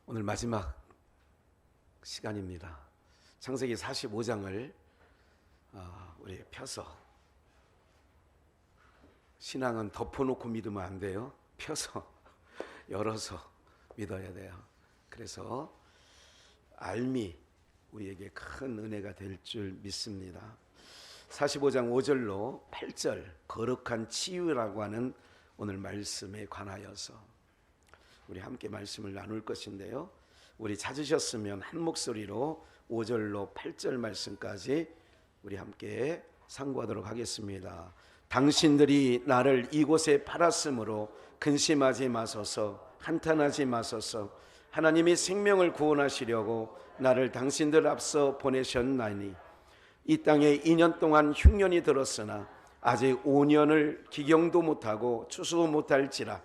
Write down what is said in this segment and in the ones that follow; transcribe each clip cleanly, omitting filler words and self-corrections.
오늘 마지막 시간입니다. 창세기 45장을 우리 펴서, 신앙은 덮어놓고 믿으면 안 돼요. 펴서 열어서 믿어야 돼요. 그래서 알미 우리에게 큰 은혜가 될 줄 믿습니다. 45장 5절로 8절 거룩한 치유라고 하는 오늘 말씀에 관하여서 우리 함께 말씀을 나눌 것인데요, 우리 찾으셨으면 한 목소리로 5절로 8절 말씀까지 우리 함께 상고하도록 하겠습니다. 당신들이 나를 이곳에 팔았으므로 근심하지 마소서, 한탄하지 마소서. 하나님이 생명을 구원하시려고 나를 당신들 앞서 보내셨나니 이 땅에 2년 동안 흉년이 들었으나 아직 5년을 기경도 못하고 추수도 못할지라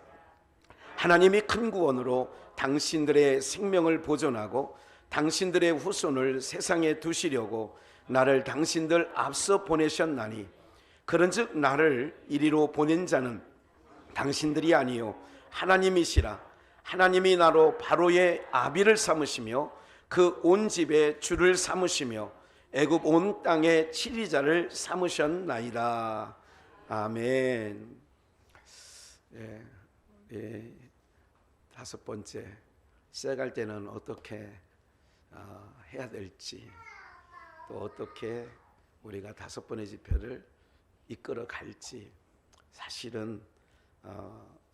하나님이 큰 구원으로 당신들의 생명을 보존하고 당신들의 후손을 세상에 두시려고 나를 당신들 앞서 보내셨나니 그런즉 나를 이리로 보낸 자는 당신들이 아니요 하나님이시라. 하나님이 나로 바로의 아비를 삼으시며 그 온 집에 주를 삼으시며 애굽 온 땅의 치리자를 삼으셨나이다. 아멘. 다섯 번째, 시작할 때는 어떻게 해야 될지, 또 어떻게 우리가 다섯 번의 집회를 이끌어 갈지. 사실은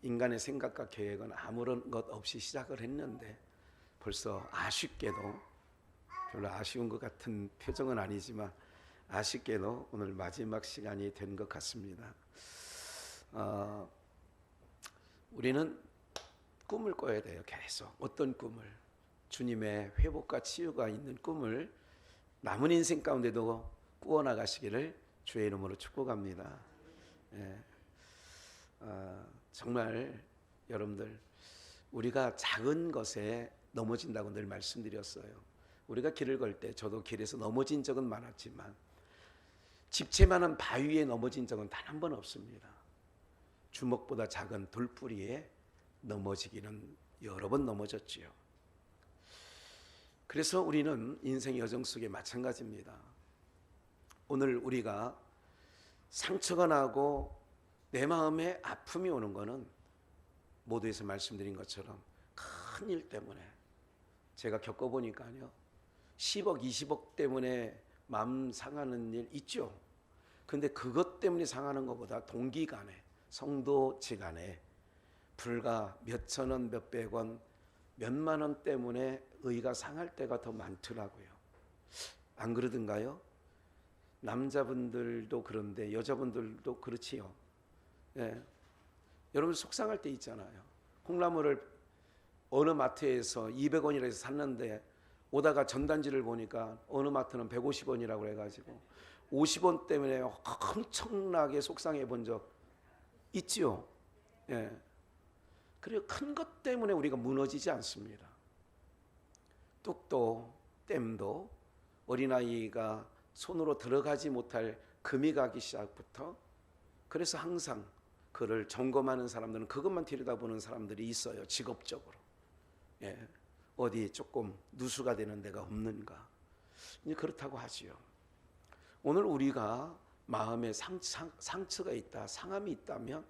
인간의 생각과 계획은 아무런 것 없이 시작을 했는데 벌써 아쉽게도, 별로 아쉬운 것 같은 표정은 아니지만 아쉽게도 오늘 마지막 시간이 된 것 같습니다. 우리는 꿈을 꿔야 돼요. 계속 어떤 꿈을, 주님의 회복과 치유가 있는 꿈을 남은 인생 가운데도 꾸어나가시기를 주의 이름으로 축복합니다. 정말 여러분들, 우리가 작은 것에 넘어진다고 늘 말씀드렸어요. 우리가 길을 걸 때 저도 길에서 넘어진 적은 많았지만 집채만한 바위에 넘어진 적은 단 한 번 없습니다. 주먹보다 작은 돌뿌리에 넘어지기는 여러 번 넘어졌지요. 그래서 우리는 인생 여정 속에 마찬가지입니다. 오늘 우리가 상처가 나고 내 마음에 아픔이 오는 것은 모두에서 말씀드린 것처럼 큰 일 때문에, 제가 겪어보니까요, 10억 20억 때문에 마음 상하는 일 있죠. 근데 그것 때문에 상하는 것보다 동기간에, 성도지간에 불과 몇천 원, 몇백 원, 몇만 원 때문에 의가 상할 때가 더 많더라고요. 안 그러던가요? 남자분들도 그런데 여자분들도 그렇지요. 여러분 속상할 때 있잖아요. 콩나물을 어느 마트에서 200원이라 해서 샀는데 오다가 전단지를 보니까 어느 마트는 150원이라고 해가지고 50원 때문에 엄청나게 속상해 본 적 있지요. 그리고 큰 것 때문에 우리가 무너지지 않습니다. 뚝도 댐도 어린아이가 손으로 들어가지 못할 금이 가기 시작부터, 그래서 항상 그를 점검하는 사람들은 그것만 들여다보는 사람들이 있어요. 직업적으로. 어디 조금 누수가 되는 데가 없는가, 이제 그렇다고 하지요. 오늘 우리가 마음에 상처가 있다, 상함이 있다면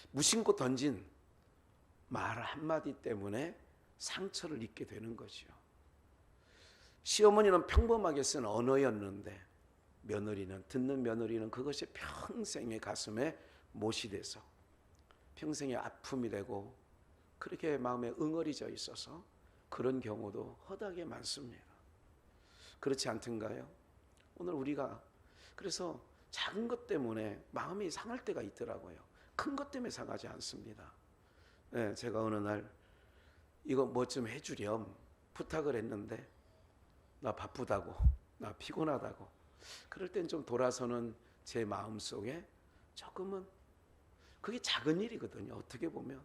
무심코 던진 말 한마디 때문에 상처를 입게 되는 거죠. 시어머니는 평범하게 쓴 언어였는데 듣는 며느리는 그것이 평생의 가슴에 못이 돼서 평생의 아픔이 되고 그렇게 마음에 응어리져 있어서 그런 경우도 허다하게 많습니다. 그렇지 않던가요? 오늘 우리가 그래서 작은 것 때문에 마음이 상할 때가 있더라고요. 큰 것 때문에 상하지 않습니다. 제가 어느 날 이거 뭐 좀 해주렴 부탁을 했는데 나 바쁘다고, 나 피곤하다고, 그럴 땐 좀 돌아서는 제 마음속에 조금은, 그게 작은 일이거든요, 어떻게 보면.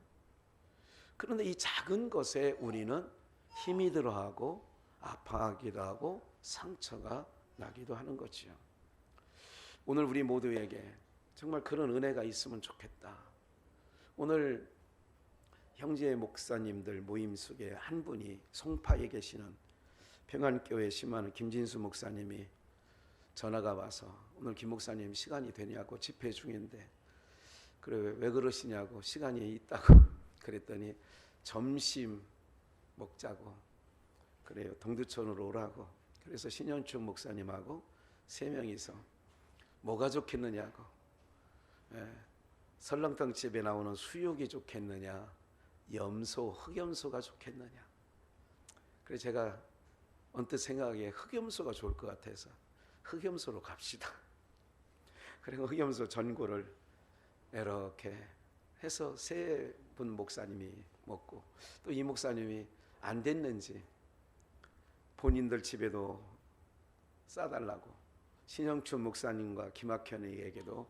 그런데 이 작은 것에 우리는 힘이 들어하고 아파하기도 하고 상처가 나기도 하는 거지요. 오늘 우리 모두에게 정말 그런 은혜가 있으면 좋겠다. 오늘 형제 목사님들 모임 속에 한 분이 송파에 계시는 평안교회 심하는 김진수 목사님이 전화가 와서 오늘 김 목사님 시간이 되냐고 집회 중인데 그래 왜 그러시냐고 시간이 있다고 그랬더니 점심 먹자고 그래요 동두천으로 오라고 그래서 신현춘 목사님하고 3명이서 뭐가 좋겠느냐고 설렁탕 집에 나오는 수육이 좋겠느냐 염소 흑염소가 좋겠느냐 그래서 제가 언뜻 생각하기에 흑염소가 좋을 것 같아서 흑염소로 갑시다. 그리고 흑염소 전골을 이렇게 해서 3분 목사님이 먹고 또 이 목사님이 안 됐는지 본인들 집에도 싸달라고 신영춘 목사님과 김학현에게도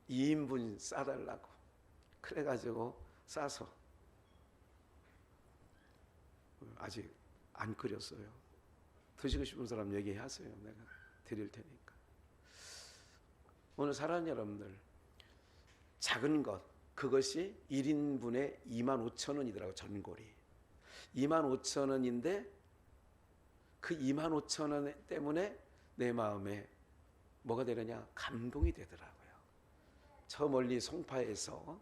2인분 싸달라고 그래가지고 싸서 아직 안 끓였어요. 드시고 싶은 사람 얘기하세요. 내가 드릴 테니까. 오늘 사랑하는 여러분들 작은 것 그것이 1인분에 25,000원이더라고 전골이 25,000원인데 그 25,000원 때문에 내 마음에 뭐가 되느냐 감동이 되더라고요. 저 멀리 송파에서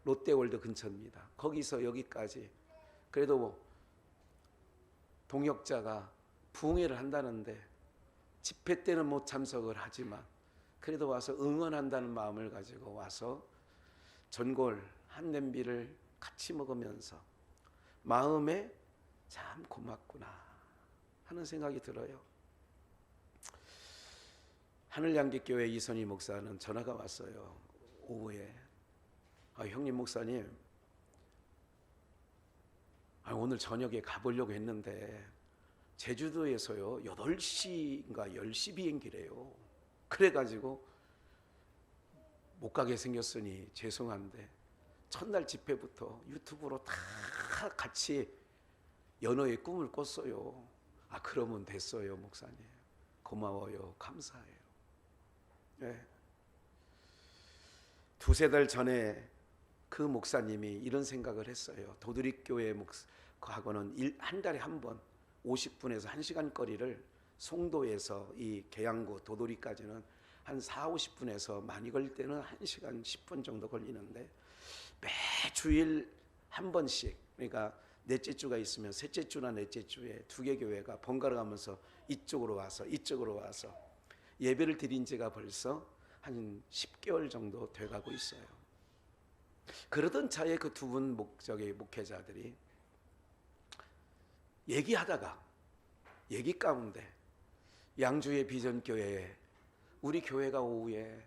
롯데월드 근처입니다. 거기서 여기까지 그래도 뭐 동역자가 부흥회를 한다는데 집회 때는 못 참석을 하지만 그래도 와서 응원한다는 마음을 가지고 와서 전골 한 냄비를 같이 먹으면서 마음에 참 고맙구나 하는 생각이 들어요. 하늘양기교회 이선희 목사는 전화가 왔어요. 오후에 형님 목사님 오늘 저녁에 가보려고 했는데 제주도에서요 8시인가 10시 비행기래요. 그래가지고 못 가게 생겼으니 죄송한데 첫날 집회부터 유튜브로 다 같이 연호의 꿈을 꿨어요. 그러면 됐어요 목사님. 고마워요. 감사해요. 네. 2-3달 전에 그 목사님이 이런 생각을 했어요. 도드릭교회 하고는 한 달에 한 번 50분에서 1시간 거리를 송도에서 이 계양구 도도리까지는 한 40-50분에서 많이 걸릴 때는 1시간 10분 정도 걸리는데 매주일 한 번씩 그러니까 넷째 주가 있으면 셋째 주나 넷째 주에 2개 교회가 번갈아 가면서 이쪽으로 와서 예배를 드린 지가 벌써 한 10개월 정도 돼가고 있어요. 그러던 차에 그 2분 목회자들이 얘기하다가 얘기 가운데 양주의 비전교회에 우리 교회가 오후에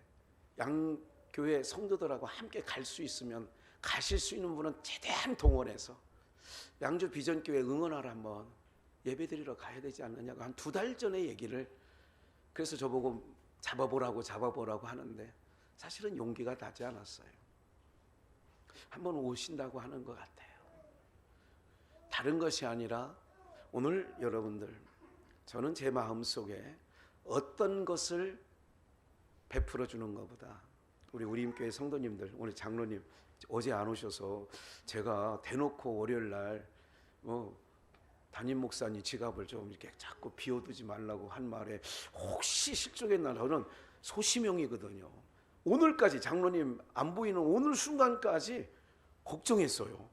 양교회 성도들하고 함께 갈 수 있으면 가실 수 있는 분은 최대한 동원해서 양주 비전교회 응원하러 한번 예배드리러 가야 되지 않느냐고 한 2달 전에 얘기를 그래서 저보고 잡아보라고 하는데 사실은 용기가 나지 않았어요. 한번 오신다고 하는 것 같아요. 다른 것이 아니라 오늘 여러분들 저는 제 마음속에 어떤 것을 베풀어 주는 것보다 우리 우리임교회 성도님들 오늘 장로님 어제 안 오셔서 제가 대놓고 월요일날 담임 목사님 지갑을 좀 이렇게 자꾸 비워두지 말라고 한 말에 혹시 실족했나 저는 소심형이거든요. 오늘까지 장로님 안 보이는 오늘 순간까지 걱정했어요.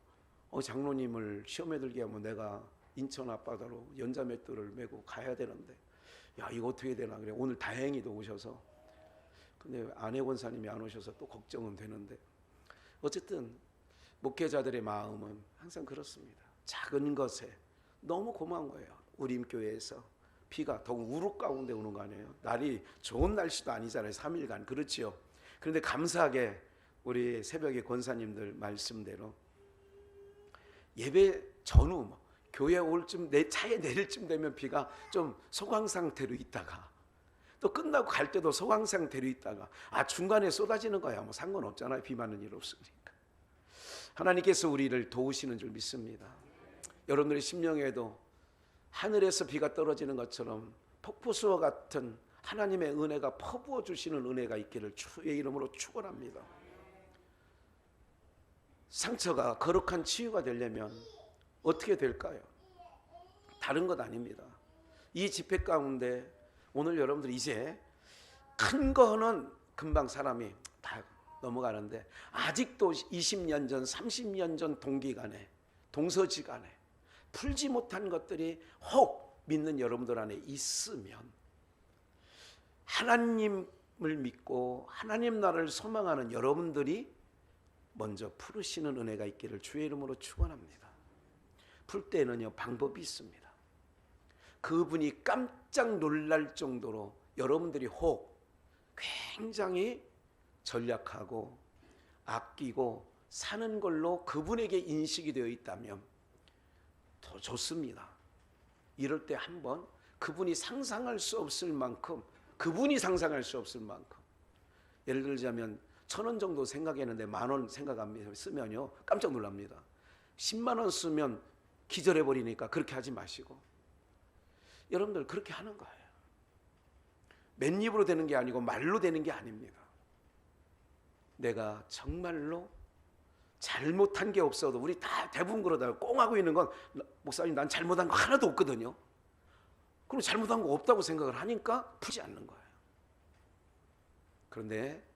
장로님을 시험에 들게 하면 내가 인천 앞바다로 연자맷돌을 메고 가야 되는데 이거 어떻게 되나 그래. 오늘 다행히도 오셔서 근데 아내 권사님이 안 오셔서 또 걱정은 되는데 어쨌든 목회자들의 마음은 항상 그렇습니다. 작은 것에 너무 고마운 거예요. 우리임교회에서 비가 더욱 우룩 가운데 오는 거 아니에요. 날이 좋은 날씨도 아니잖아요. 3일간 그렇지요. 그런데 감사하게 우리 새벽에 권사님들 말씀대로 예배 전후 교회 올 쯤 내 차에 내릴 쯤 되면 비가 좀 소강 상태로 있다가 또 끝나고 갈 때도 소강 상태로 있다가 중간에 쏟아지는 거야 뭐 상관없잖아요. 비 맞는 일 없으니까. 하나님께서 우리를 도우시는 줄 믿습니다. 여러분들의 심령에도 하늘에서 비가 떨어지는 것처럼 폭포수와 같은 하나님의 은혜가 퍼부어 주시는 은혜가 있기를 주의 이름으로 축원합니다. 상처가 거룩한 치유가 되려면 어떻게 될까요? 다른 것 아닙니다. 이 집회 가운데 오늘 여러분들 이제 큰 거는 금방 사람이 다 넘어가는데 아직도 20년 전, 30년 전 동기간에, 동서지간에 풀지 못한 것들이 혹 믿는 여러분들 안에 있으면 하나님을 믿고 하나님 나라를 소망하는 여러분들이 먼저 풀으시는 은혜가 있기를 주의 이름으로 축원합니다. 풀 때는요 방법이 있습니다. 그분이 깜짝 놀랄 정도로 여러분들이 혹 굉장히 전략하고 아끼고 사는 걸로 그분에게 인식이 되어 있다면 더 좋습니다. 이럴 때 한번 그분이 상상할 수 없을 만큼 예를 들자면 1,000원 정도 생각했는데 10,000원 생각합니다. 쓰면요 깜짝 놀랍니다. 10만 원 쓰면 기절해버리니까 그렇게 하지 마시고 여러분들 그렇게 하는 거예요. 맨입으로 되는 게 아니고 말로 되는 게 아닙니다. 내가 정말로 잘못한 게 없어도 우리 다 대부분 그러다가 꽁하고 있는 건 목사님 난 잘못한 거 하나도 없거든요. 그럼 잘못한 거 없다고 생각을 하니까 풀지 않는 거예요. 그런데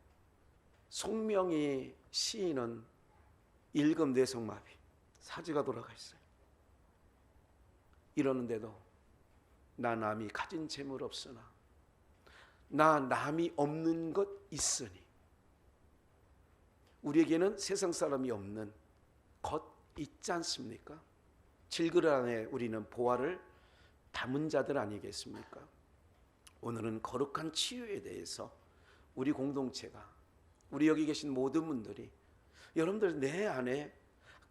송명희 시인은 일급 뇌성마비, 사지가 돌아가 있어요. 이러는데도 나 남이 가진 재물 없으나 나 남이 없는 것 있으니 우리에게는 세상 사람이 없는 것 있지 않습니까? 질그릇 안에 우리는 보화를 담은 자들 아니겠습니까? 오늘은 거룩한 치유에 대해서 우리 공동체가 우리 여기 계신 모든 분들이 여러분들 내 안에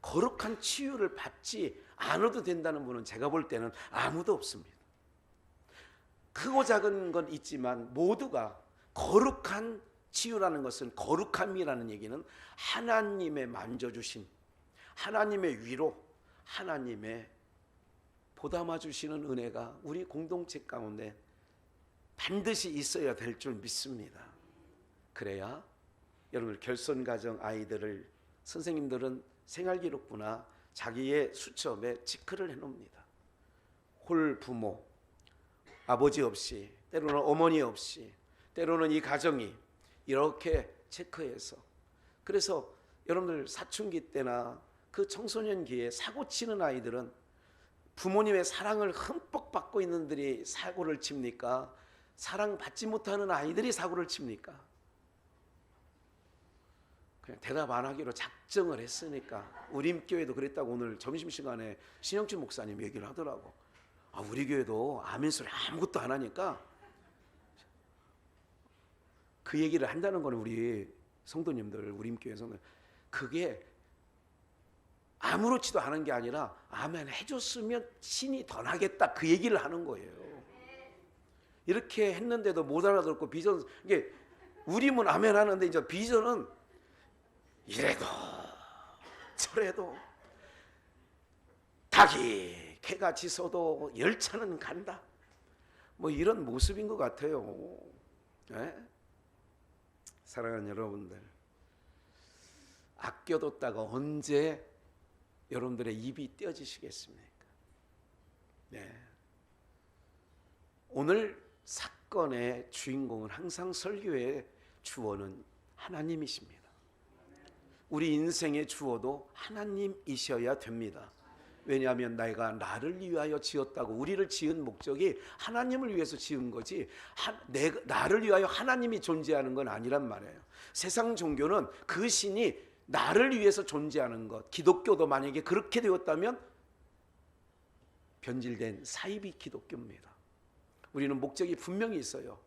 거룩한 치유를 받지 않아도 된다는 분은 제가 볼 때는 아무도 없습니다. 크고 작은 건 있지만 모두가 거룩한 치유라는 것은 거룩함이라는 얘기는 하나님의 만져주신 하나님의 위로 하나님의 보담아 주시는 은혜가 우리 공동체 가운데 반드시 있어야 될 줄 믿습니다. 그래야 여러분 결손가정 아이들을 선생님들은 생활기록부나 자기의 수첩에 체크를 해놓습니다. 홀 부모, 아버지 없이 때로는 어머니 없이 때로는 이 가정이 이렇게 체크해서 그래서 여러분들 사춘기 때나 그 청소년기에 사고치는 아이들은 부모님의 사랑을 흠뻑 받고 있는 분들이 사고를 칩니까? 사랑받지 못하는 아이들이 사고를 칩니까? 그냥 대답 안 하기로 작정을 했으니까 우림교회도 그랬다고 오늘 점심시간에 신영준 목사님이 얘기를 하더라고. 우리 교회도 아멘 소리 아무것도 안 하니까 그 얘기를 한다는 거는 우리 성도님들 우림교회 성도님 그게 아무렇지도 않은 게 아니라 아멘 해줬으면 신이 더 나겠다 그 얘기를 하는 거예요. 이렇게 했는데도 못 알아듣고 비전 이게 우림은 아멘 하는데 이제 비전은 이래도 저래도 닭이 개가 짖어도 열차는 간다 뭐 이런 모습인 것 같아요. 네? 사랑하는 여러분들 아껴뒀다가 언제 여러분들의 입이 떼어지시겠습니까? 네. 오늘 사건의 주인공은 항상 설교의 주어는 하나님이십니다. 우리 인생의 주어도 하나님이셔야 됩니다. 왜냐하면 내가 나를 위하여 지었다고 우리를 지은 목적이 하나님을 위해서 지은 거지 나를 위하여 하나님이 존재하는 건 아니란 말이에요. 세상 종교는 그 신이 나를 위해서 존재하는 것 기독교도 만약에 그렇게 되었다면 변질된 사이비 기독교입니다. 우리는 목적이 분명히 있어요.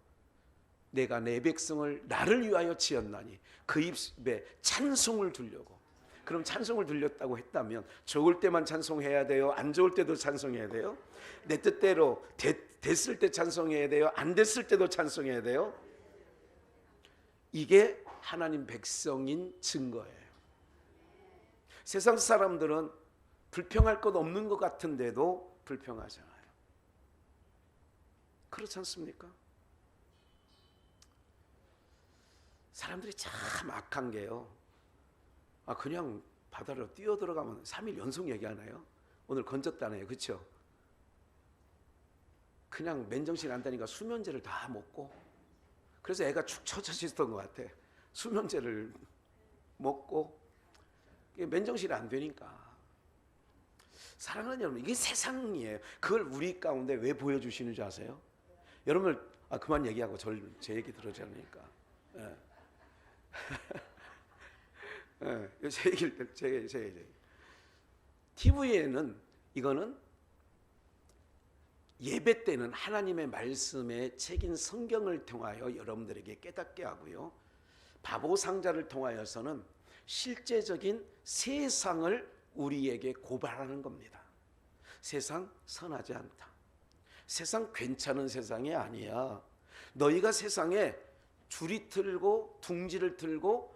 내가 내 백성을 나를 위하여 지었나니 그 입에 찬송을 두려고. 그럼 찬송을 들렸다고 했다면 좋을 때만 찬송해야 돼요? 안 좋을 때도 찬송해야 돼요? 내 뜻대로 됐을 때 찬송해야 돼요? 안 됐을 때도 찬송해야 돼요? 이게 하나님 백성인 증거예요. 세상 사람들은 불평할 것 없는 것 같은데도 불평하잖아요. 그렇지 않습니까? 사람들이 참 악한 게요. 그냥 바다로 뛰어 들어가면 3일 연속 얘기하나요? 오늘 건졌다네요. 그렇죠? 그냥 맨정신 안다니까 수면제를 다 먹고, 그래서 애가 축 처져 있었던 것 같아. 수면제를 먹고 맨정신이 안 되니까. 사랑하는 여러분, 이게 세상이에요. 그걸 우리 가운데 왜 보여주시는 줄 아세요? 여러분, 그만 얘기하고 제 얘기 들어주니까. 예. 예, 제 얘기를 제 얘기. TV에는 이거는 예배 때는 하나님의 말씀에 책인 성경을 통하여 여러분들에게 깨닫게 하고요. 바보 상자를 통하여서는 실제적인 세상을 우리에게 고발하는 겁니다. 세상 선하지 않다. 세상 괜찮은 세상이 아니야. 너희가 세상에 줄이 틀고 둥지를 틀고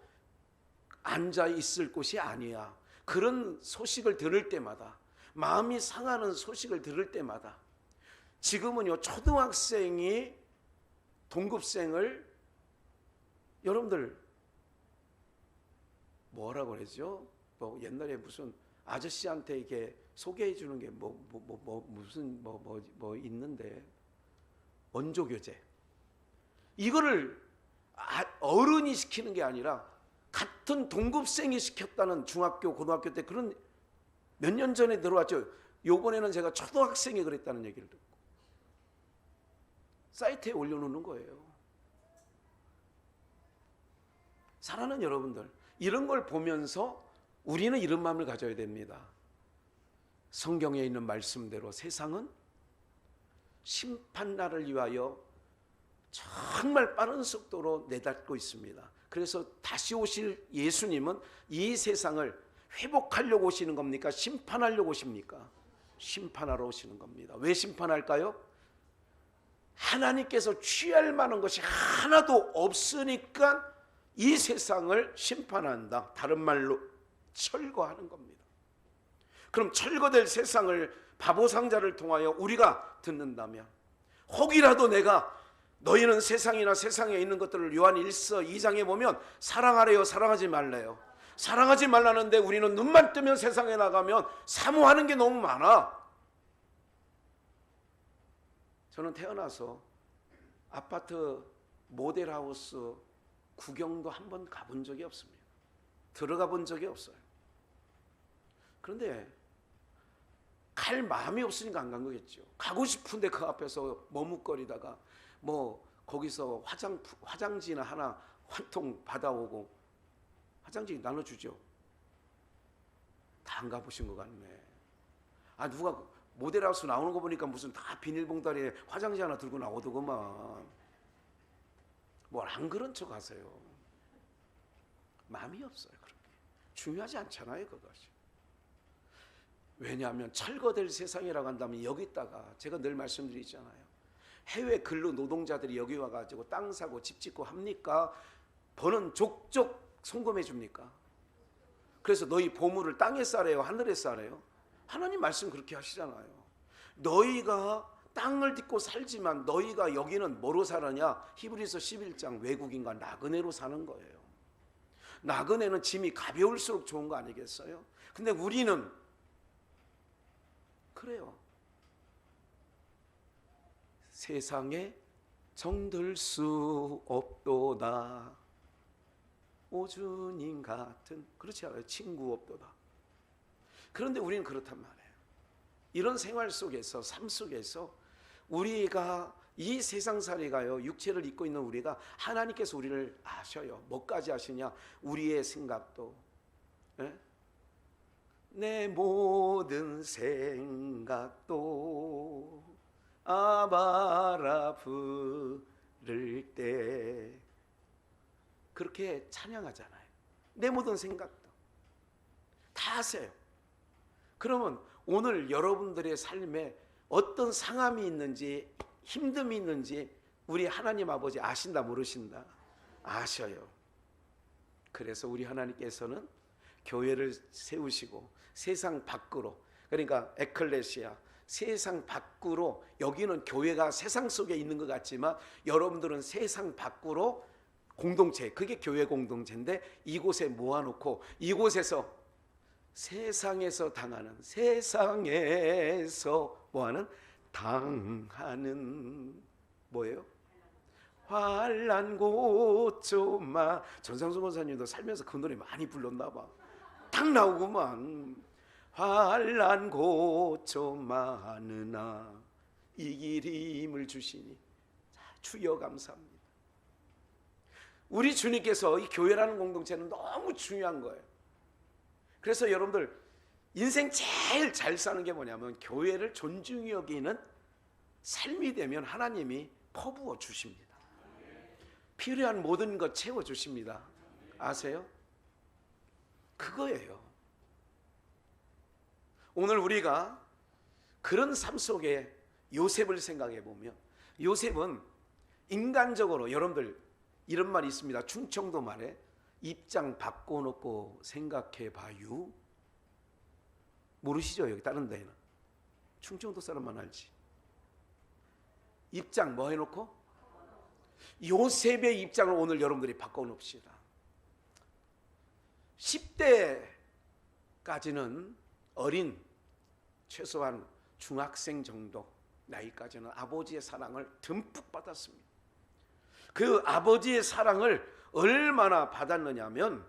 앉아 있을 곳이 아니야. 그런 소식을 들을 때마다, 마음이 상하는 소식을 들을 때마다, 지금은요, 초등학생이 동급생을 여러분들 뭐라고 그러죠? 뭐 옛날에 무슨 아저씨한테 이게 소개해 주는 게 무슨 있는데, 원조교제. 이거를 어른이 시키는 게 아니라 같은 동급생이 시켰다는, 중학교 고등학교 때 그런 몇 년 전에 들어왔죠. 요번에는 제가 초등학생이 그랬다는 얘기를 듣고 사이트에 올려놓는 거예요. 사랑하는 여러분들, 이런 걸 보면서 우리는 이런 마음을 가져야 됩니다. 성경에 있는 말씀대로 세상은 심판날을 위하여 정말 빠른 속도로 내닫고 있습니다. 그래서 다시 오실 예수님은 이 세상을 회복하려고 오시는 겁니까? 심판하려고 오십니까? 심판하러 오시는 겁니다. 왜 심판할까요? 하나님께서 취할 만한 것이 하나도 없으니까 이 세상을 심판한다. 다른 말로 철거하는 겁니다. 그럼 철거될 세상을 바보상자를 통하여 우리가 듣는다면, 혹이라도 내가 너희는 세상이나 세상에 있는 것들을 요한 1서 2장에 보면 사랑하래요, 사랑하지 말래요. 사랑하지 말라는데 우리는 눈만 뜨면 세상에 나가면 사모하는 게 너무 많아. 저는 태어나서 아파트 모델하우스 구경도 한 번 가본 적이 없습니다. 들어가 본 적이 없어요. 그런데 갈 마음이 없으니까 안 간 거겠죠. 가고 싶은데 그 앞에서 머뭇거리다가 거기서 화장지나 하나 한 통 받아오고, 화장지 나눠주죠. 다 안 가보신 것 같네. 누가 모델하우스 나오는 거 보니까 무슨 다 비닐봉다리에 화장지 하나 들고 나오더구만. 뭘 안 그런 척 하세요. 마음이 없어요. 그렇게 중요하지 않잖아요, 그것이. 왜냐하면 철거될 세상이라고 한다면, 여기다가 제가 늘 말씀드리잖아요. 해외 근로 노동자들이 여기 와가지고 땅 사고 집 짓고 합니까? 버는 족족 송금해 줍니까? 그래서 너희 보물을 땅에 싸래요, 하늘에 싸래요? 하나님 말씀 그렇게 하시잖아요. 너희가 땅을 딛고 살지만 너희가 여기는 뭐로 살았냐? 히브리서 11장 외국인과 나그네로 사는 거예요. 나그네는 짐이 가벼울수록 좋은 거 아니겠어요? 근데 우리는 그래요. 세상에 정들 수 없도다. 오주님 같은, 그렇지 않아요? 친구 없도다. 그런데 우리는 그렇단 말이에요. 이런 생활 속에서, 삶 속에서 우리가 이 세상살이가요, 육체를 입고 있는 우리가, 하나님께서 우리를 아셔요. 뭐까지 아시냐? 우리의 생각도, 내 모든 생각도 아바라 부를 때, 그렇게 찬양하잖아요. 내 모든 생각도 다 아세요. 그러면 오늘 여러분들의 삶에 어떤 상함이 있는지, 힘듦이 있는지 우리 하나님 아버지 아신다, 모르신다? 아셔요. 그래서 우리 하나님께서는 교회를 세우시고 세상 밖으로, 그러니까 에클레시아, 세상 밖으로, 여기는 교회가 세상 속에 있는 것 같지만 여러분들은 세상 밖으로 공동체, 그게 교회 공동체인데, 이곳에 모아놓고 이곳에서 세상에서 당하는, 세상에서 뭐하는? 당하는 뭐예요? 환난 고초마. 전상수 목사님도 살면서 그 노래 많이 불렀나 봐. 딱 나오구만. 환난 고초 많으나 이 길이 힘을 주시니. 주여 감사합니다. 우리 주님께서 이 교회라는 공동체는 너무 중요한 거예요. 그래서 여러분들 인생 제일 잘 사는 게 뭐냐면 교회를 존중히 여기는 삶이 되면 하나님이 퍼부어 주십니다. 필요한 모든 것 채워 주십니다. 아세요? 그거예요. 오늘 우리가 그런 삶 속에 요셉을 생각해 보면, 요셉은 인간적으로, 여러분들 이런 말이 있습니다. 충청도 말에 입장 바꿔놓고 생각해 봐요. 모르시죠? 여기 다른 데는 충청도 사람만 알지. 입장 뭐 해놓고? 요셉의 입장을 오늘 여러분들이 바꿔놓읍시다. 10대까지는 어린, 최소한 중학생 정도 나이까지는 아버지의 사랑을 듬뿍 받았습니다. 그 아버지의 사랑을 얼마나 받았느냐면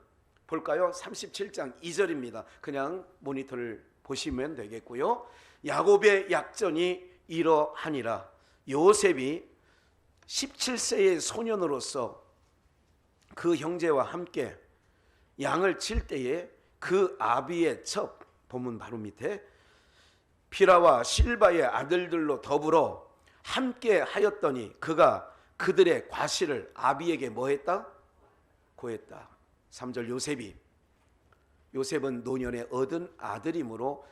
볼까요? 37장 2절입니다. 그냥 모니터를 보시면 되겠고요. 야곱의 약전이 이러하니라. 요셉이 17세의 소년으로서 그 형제와 함께 양을 칠 때에 그 아비의 첩, 본문 바로 밑에 비라와 실바의 아들들로 더불어 함께 하였더니 그가 그들의 과실을 아비에게 뭐 했다? 고했다. 3절 요셉은 노년에 얻은 아들이므로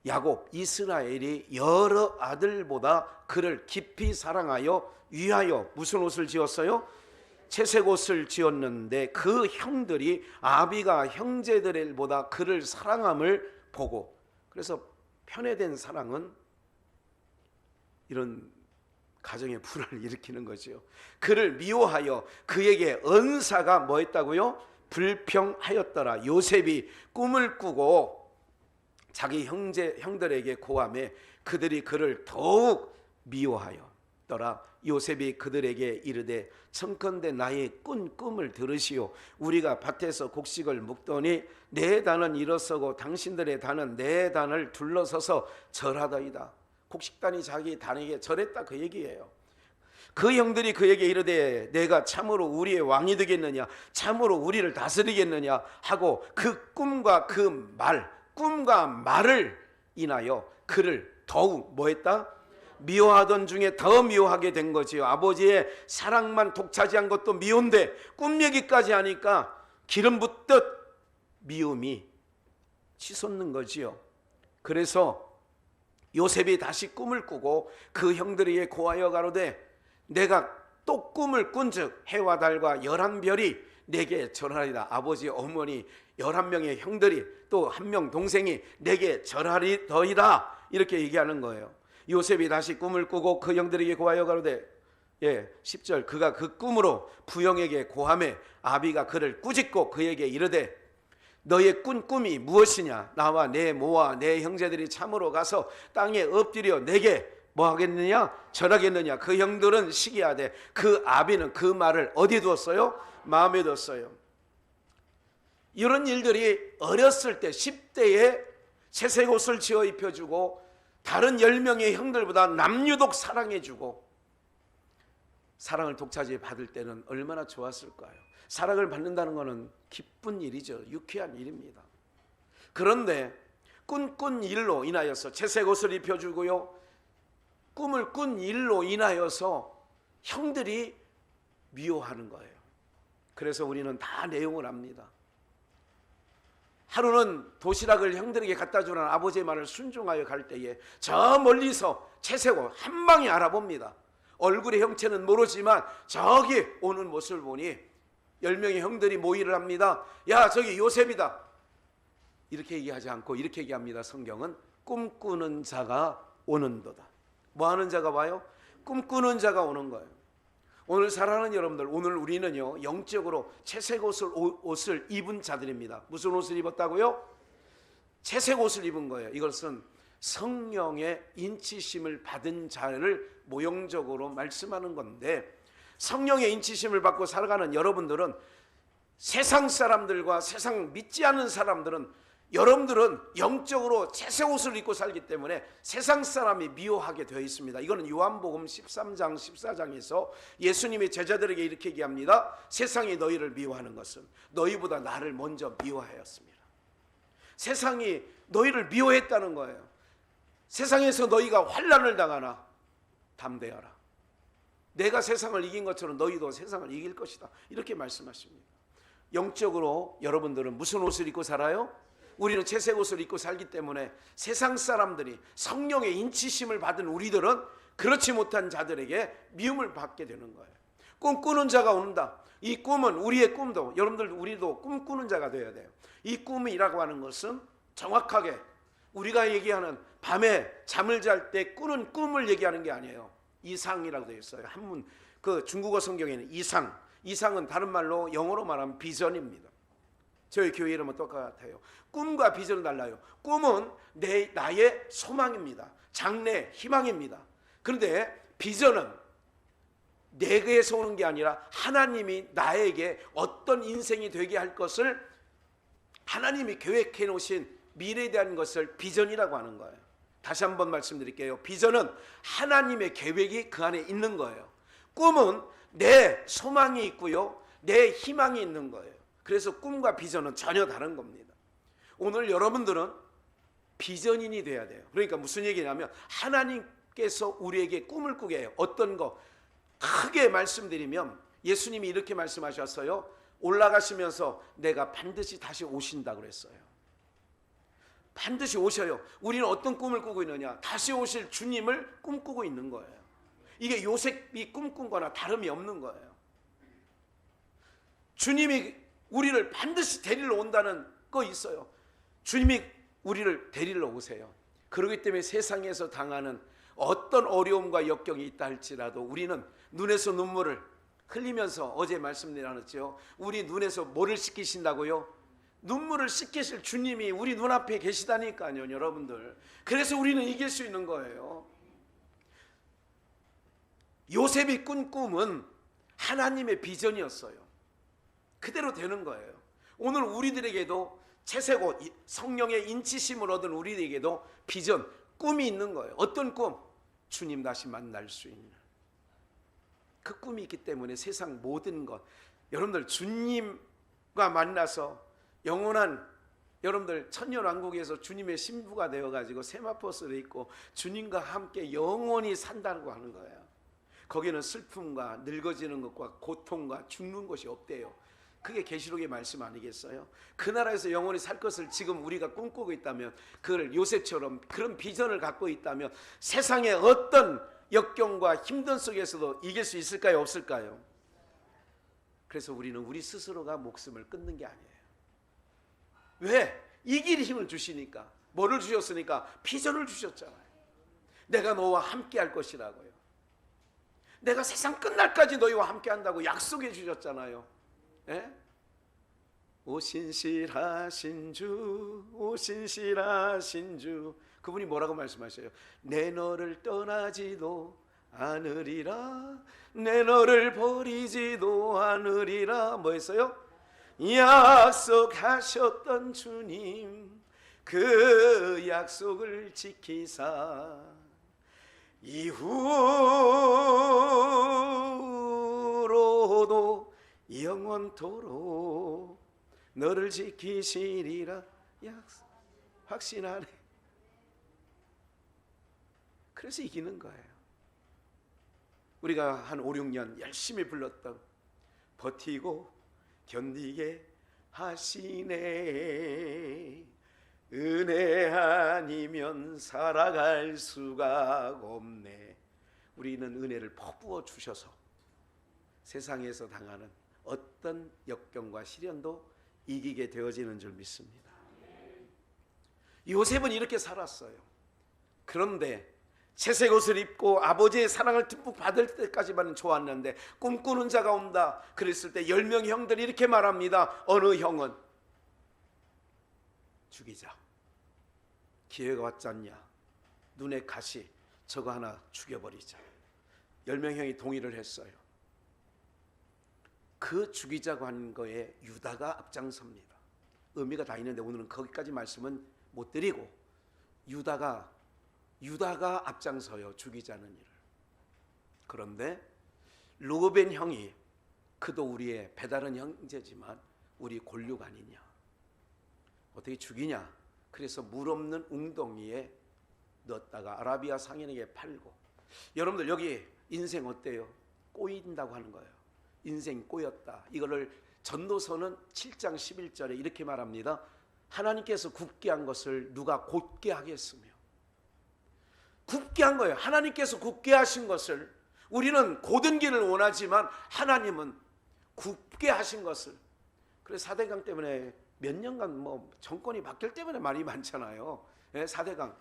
야곱, 이스라엘이 여러 아들보다 그를 깊이 사랑하여 위하여 무슨 옷을 지었어요? 채색 옷을 지었는데 그 형들이 아비가 형제들보다 그를 사랑함을 보고, 그래서 편애된 사랑은 이런 가정의 불화를 일으키는 거죠. 그를 미워하여 그에게 언사가 뭐 했다고요? 불평하였더라. 요셉이 꿈을 꾸고 자기 형들에게 고하매 그들이 그를 더욱 미워하였더라. 요셉이 그들에게 이르되 청컨대 나의 꾼 꿈을 들으시오. 우리가 밭에서 곡식을 묵더니 내 단은 일어서고 당신들의 단은 내 단을 둘러서서 절하더이다. 곡식단이 자기 단에게 절했다, 그 얘기예요. 그 형들이 그에게 이르되 내가 참으로 우리의 왕이 되겠느냐, 참으로 우리를 다스리겠느냐 하고 그 꿈과 꿈과 말을 인하여 그를 더욱 뭐 했다? 미워하던 중에 더 미워하게 된 거지요. 아버지의 사랑만 독차지한 것도 미운데 꿈 얘기까지 하니까 기름 붓듯 미움이 치솟는 거지요. 그래서 요셉이 다시 꿈을 꾸고 그 형들에게 고하여 가로되 내가 또 꿈을 꾼즉 해와 달과 11별이 내게 절하리다. 아버지 어머니 11명의 형들이 또 1명 동생이 내게 절하리더이다, 이렇게 얘기하는 거예요. 요셉이 다시 꿈을 꾸고 그 형들에게 고하여 가로되 10절 그가 그 꿈으로 부형에게 고하매 아비가 그를 꾸짖고 그에게 이르되 너의 꾼 꿈이 무엇이냐? 나와 내 모와 내 형제들이 참으로 가서 땅에 엎드려 내게 뭐 하겠느냐? 절하겠느냐? 그 형들은 시기하되 그 아비는 그 말을 어디 두었어요? 마음에 뒀어요. 이런 일들이 어렸을 때 10대에 채색 옷을 지어 입혀주고 다른 10명의 형들보다 남유독 사랑해주고 사랑을 독차지 받을 때는 얼마나 좋았을까요? 사랑을 받는다는 것은 기쁜 일이죠. 유쾌한 일입니다. 그런데 꿈꾼 일로 인하여서 채색 옷을 입혀주고요, 꿈을 꾼 일로 인하여서 형들이 미워하는 거예요. 그래서 우리는 다 내용을 압니다. 하루는 도시락을 형들에게 갖다 주라는 아버지의 말을 순종하여 갈 때에 저 멀리서 채색 옷 한 방에 알아봅니다. 얼굴의 형체는 모르지만 저기 오는 모습을 보니 10명의 형들이 모의를 합니다. 야, 저기 요셉이다. 이렇게 얘기하지 않고 이렇게 얘기합니다. 성경은 꿈꾸는 자가 오는도다. 뭐 하는 자가 와요? 꿈꾸는 자가 오는 거예요. 오늘 사랑하는 여러분들, 오늘 우리는요 영적으로 채색 옷을 입은 자들입니다. 무슨 옷을 입었다고요? 채색 옷을 입은 거예요. 이것은 성령의 인치심을 받은 자를 모형적으로 말씀하는 건데, 성령의 인치심을 받고 살아가는 여러분들은, 세상 사람들과 세상 믿지 않는 사람들은, 여러분들은 영적으로 채색 옷을 입고 살기 때문에 세상 사람이 미워하게 되어 있습니다. 이거는 요한복음 13장 14장에서 예수님이 제자들에게 이렇게 얘기합니다. 세상이 너희를 미워하는 것은 너희보다 나를 먼저 미워하였습니다. 세상이 너희를 미워했다는 거예요. 세상에서 너희가 환난을 당하나 담대하라. 내가 세상을 이긴 것처럼 너희도 세상을 이길 것이다. 이렇게 말씀하십니다. 영적으로 여러분들은 무슨 옷을 입고 살아요? 우리는 채색 옷을 입고 살기 때문에 세상 사람들이, 성령의 인치심을 받은 우리들은 그렇지 못한 자들에게 미움을 받게 되는 거예요. 꿈꾸는 자가 온다. 이 꿈은, 우리의 꿈도, 여러분들 우리도 꿈꾸는 자가 되어야 돼요. 이 꿈이라고 하는 것은 정확하게 우리가 얘기하는 밤에 잠을 잘 때 꾸는 꿈을 얘기하는 게 아니에요. 이상이라고 되어 있어요. 한문, 그 중국어 성경에는 이상은 다른 말로 영어로 말하면 비전입니다. 저희 교회 이름은 똑같아요. 꿈과 비전은 달라요. 꿈은 나의 소망입니다. 장래, 희망입니다. 그런데 비전은 내게서 오는 게 아니라 하나님이 나에게 어떤 인생이 되게 할 것을 하나님이 계획해 놓으신 미래에 대한 것을 비전이라고 하는 거예요. 다시 한번 말씀드릴게요. 비전은 하나님의 계획이 그 안에 있는 거예요. 꿈은 내 소망이 있고요, 내 희망이 있는 거예요. 그래서 꿈과 비전은 전혀 다른 겁니다. 오늘 여러분들은 비전인이 돼야 돼요. 그러니까 무슨 얘기냐면, 하나님께서 우리에게 꿈을 꾸게 해요. 어떤 거 크게 말씀드리면, 예수님이 이렇게 말씀하셨어요. 올라가시면서 내가 반드시 다시 오신다 그랬어요. 반드시 오셔요. 우리는 어떤 꿈을 꾸고 있느냐? 다시 오실 주님을 꿈꾸고 있는 거예요. 이게 요셉이 꿈꾼 거나 다름이 없는 거예요. 주님이 우리를 반드시 데리러 온다는 거 있어요. 주님이 우리를 데리러 오세요. 그렇기 때문에 세상에서 당하는 어떤 어려움과 역경이 있다 할지라도 우리는 눈에서 눈물을 흘리면서, 어제 말씀드렸죠. 우리 눈에서 뭐를 씻기신다고요? 눈물을 씻기실 주님이 우리 눈앞에 계시다니까요, 여러분들. 그래서 우리는 이길 수 있는 거예요. 요셉이 꾼 꿈은 하나님의 비전이었어요. 그대로 되는 거예요. 오늘 우리들에게도 채색 옷, 성령의 인치심을 얻은 우리에게도 비전, 꿈이 있는 거예요. 어떤 꿈? 주님 다시 만날 수 있는 그 꿈이 있기 때문에 세상 모든 것, 여러분들 주님과 만나서 영원한, 여러분들 천년왕국에서 주님의 신부가 되어가지고 세마포스를 입고 주님과 함께 영원히 산다고 하는 거예요. 거기는 슬픔과 늙어지는 것과 고통과 죽는 것이 없대요. 그게 계시록의 말씀 아니겠어요? 그 나라에서 영원히 살 것을 지금 우리가 꿈꾸고 있다면, 그걸 요셉처럼 그런 비전을 갖고 있다면 세상의 어떤 역경과 힘든 속에서도 이길 수 있을까요? 없을까요? 그래서 우리는 우리 스스로가 목숨을 끊는 게 아니에요. 왜? 이길 힘을 주시니까. 뭐를 주셨으니까? 비전을 주셨잖아요. 내가 너와 함께 할 것이라고요. 내가 세상 끝날까지 너희와 함께 한다고 약속해 주셨잖아요. 예? 오 신실하신 주, 오 신실하신 주. 그분이 뭐라고 말씀하셔요? 내 너를 떠나지도 않으리라, 내 너를 버리지도 않으리라. 뭐 했어요? 약속하셨던 주님, 그 약속을 지키사 이후로도 영원토록 너를 지키시리라. 확신하네. 그래서 이기는 거예요. 우리가 한 5, 6년 열심히 불렀던 버티고 견디게 하시네, 은혜 아니면 살아갈 수가 없네. 우리는 은혜를 퍼부어 주셔서 세상에서 당하는 어떤 역경과 시련도 이기게 되어지는 줄 믿습니다. 요셉은 이렇게 살았어요. 그런데 채색 옷을 입고 아버지의 사랑을 듬뿍 받을 때까지만 좋았는데, 꿈꾸는 자가 온다 그랬을 때 10명의 형들이 이렇게 말합니다. 어느 형은 죽이자, 기회가 왔지 않냐. 눈에 가시 저거 하나 죽여버리자. 10명 형이 동의를 했어요. 그 죽이자고 한 거에 유다가 앞장섭니다. 의미가 다 있는데 오늘은 거기까지 말씀은 못 드리고, 유다가 앞장서요, 죽이자는 일을. 그런데 르우벤 형이, 그도 우리의 배다른 형제지만 우리 골육 아니냐, 어떻게 죽이냐. 그래서 물 없는 웅덩이에 넣었다가 아라비아 상인에게 팔고. 여러분들 여기 인생 어때요? 꼬인다고 하는 거예요. 인생 꼬였다. 이거를 전도서는 7장 11절에 이렇게 말합니다. 하나님께서 굽게 한 것을 누가 곧게 하겠으며. 굽게 한 거예요. 하나님께서 굽게 하신 것을, 우리는 고든 길을 원하지만 하나님은 굽게 하신 것을. 그래서 4대강 때문에 몇 년간 정권이 바뀔 때문에 말이 많잖아요. 4대강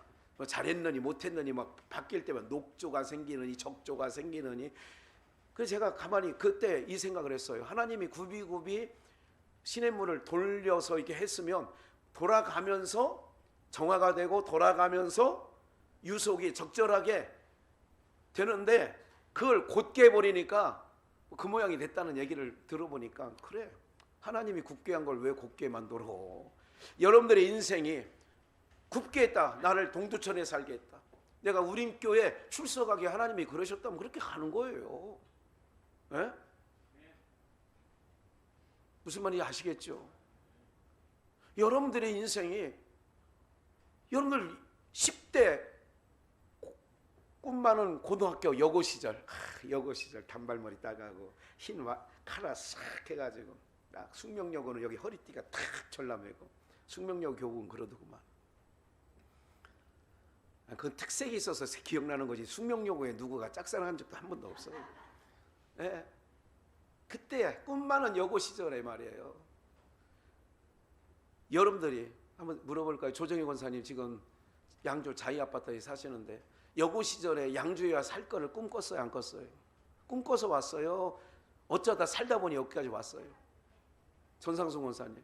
잘했느니 못했느니 막 바뀔 때마다 녹조가 생기느니 적조가 생기느니. 그래서 제가 가만히 그때 이 생각을 했어요. 하나님이 굽이굽이 시냇물을 돌려서 이렇게 했으면 돌아가면서 정화가 되고 돌아가면서 유속이 적절하게 되는데, 그걸 곧게 해버리니까 그 모양이 됐다는 얘기를 들어보니까, 그래, 하나님이 굽게 한 걸 왜 곧게 만들어. 여러분들의 인생이 굽게 했다. 나를 동두천에 살게 했다. 내가 우림교회 출석하게 하나님이 그러셨다면 그렇게 가는 거예요. 에? 무슨 말인지 아시겠죠? 여러분들의 인생이, 여러분들 10대 꿈 많은 고등학교 여고 시절, 여고 시절 단발머리 따가고 흰 카라 싹 해가지고 딱 숙명여고는 여기 허리띠가 탁 졸라매고, 숙명여고 교국은 그러더구만. 그 특색이 있어서 기억나는 거지. 숙명여고에 누구가 짝사랑한 적도 한 번도 없어요. 예. 그때 꿈 많은 여고 시절에 말이에요. 여러분들이 한번 물어볼까요? 조정희 권사님 지금 양주 자이 아파트에 사시는데 여고 시절에 양주에 와 살 거를 꿈꿨어요, 안 꿨어요? 꿈꿔서 왔어요? 어쩌다 살다 보니 여기까지 왔어요? 전상수 권사님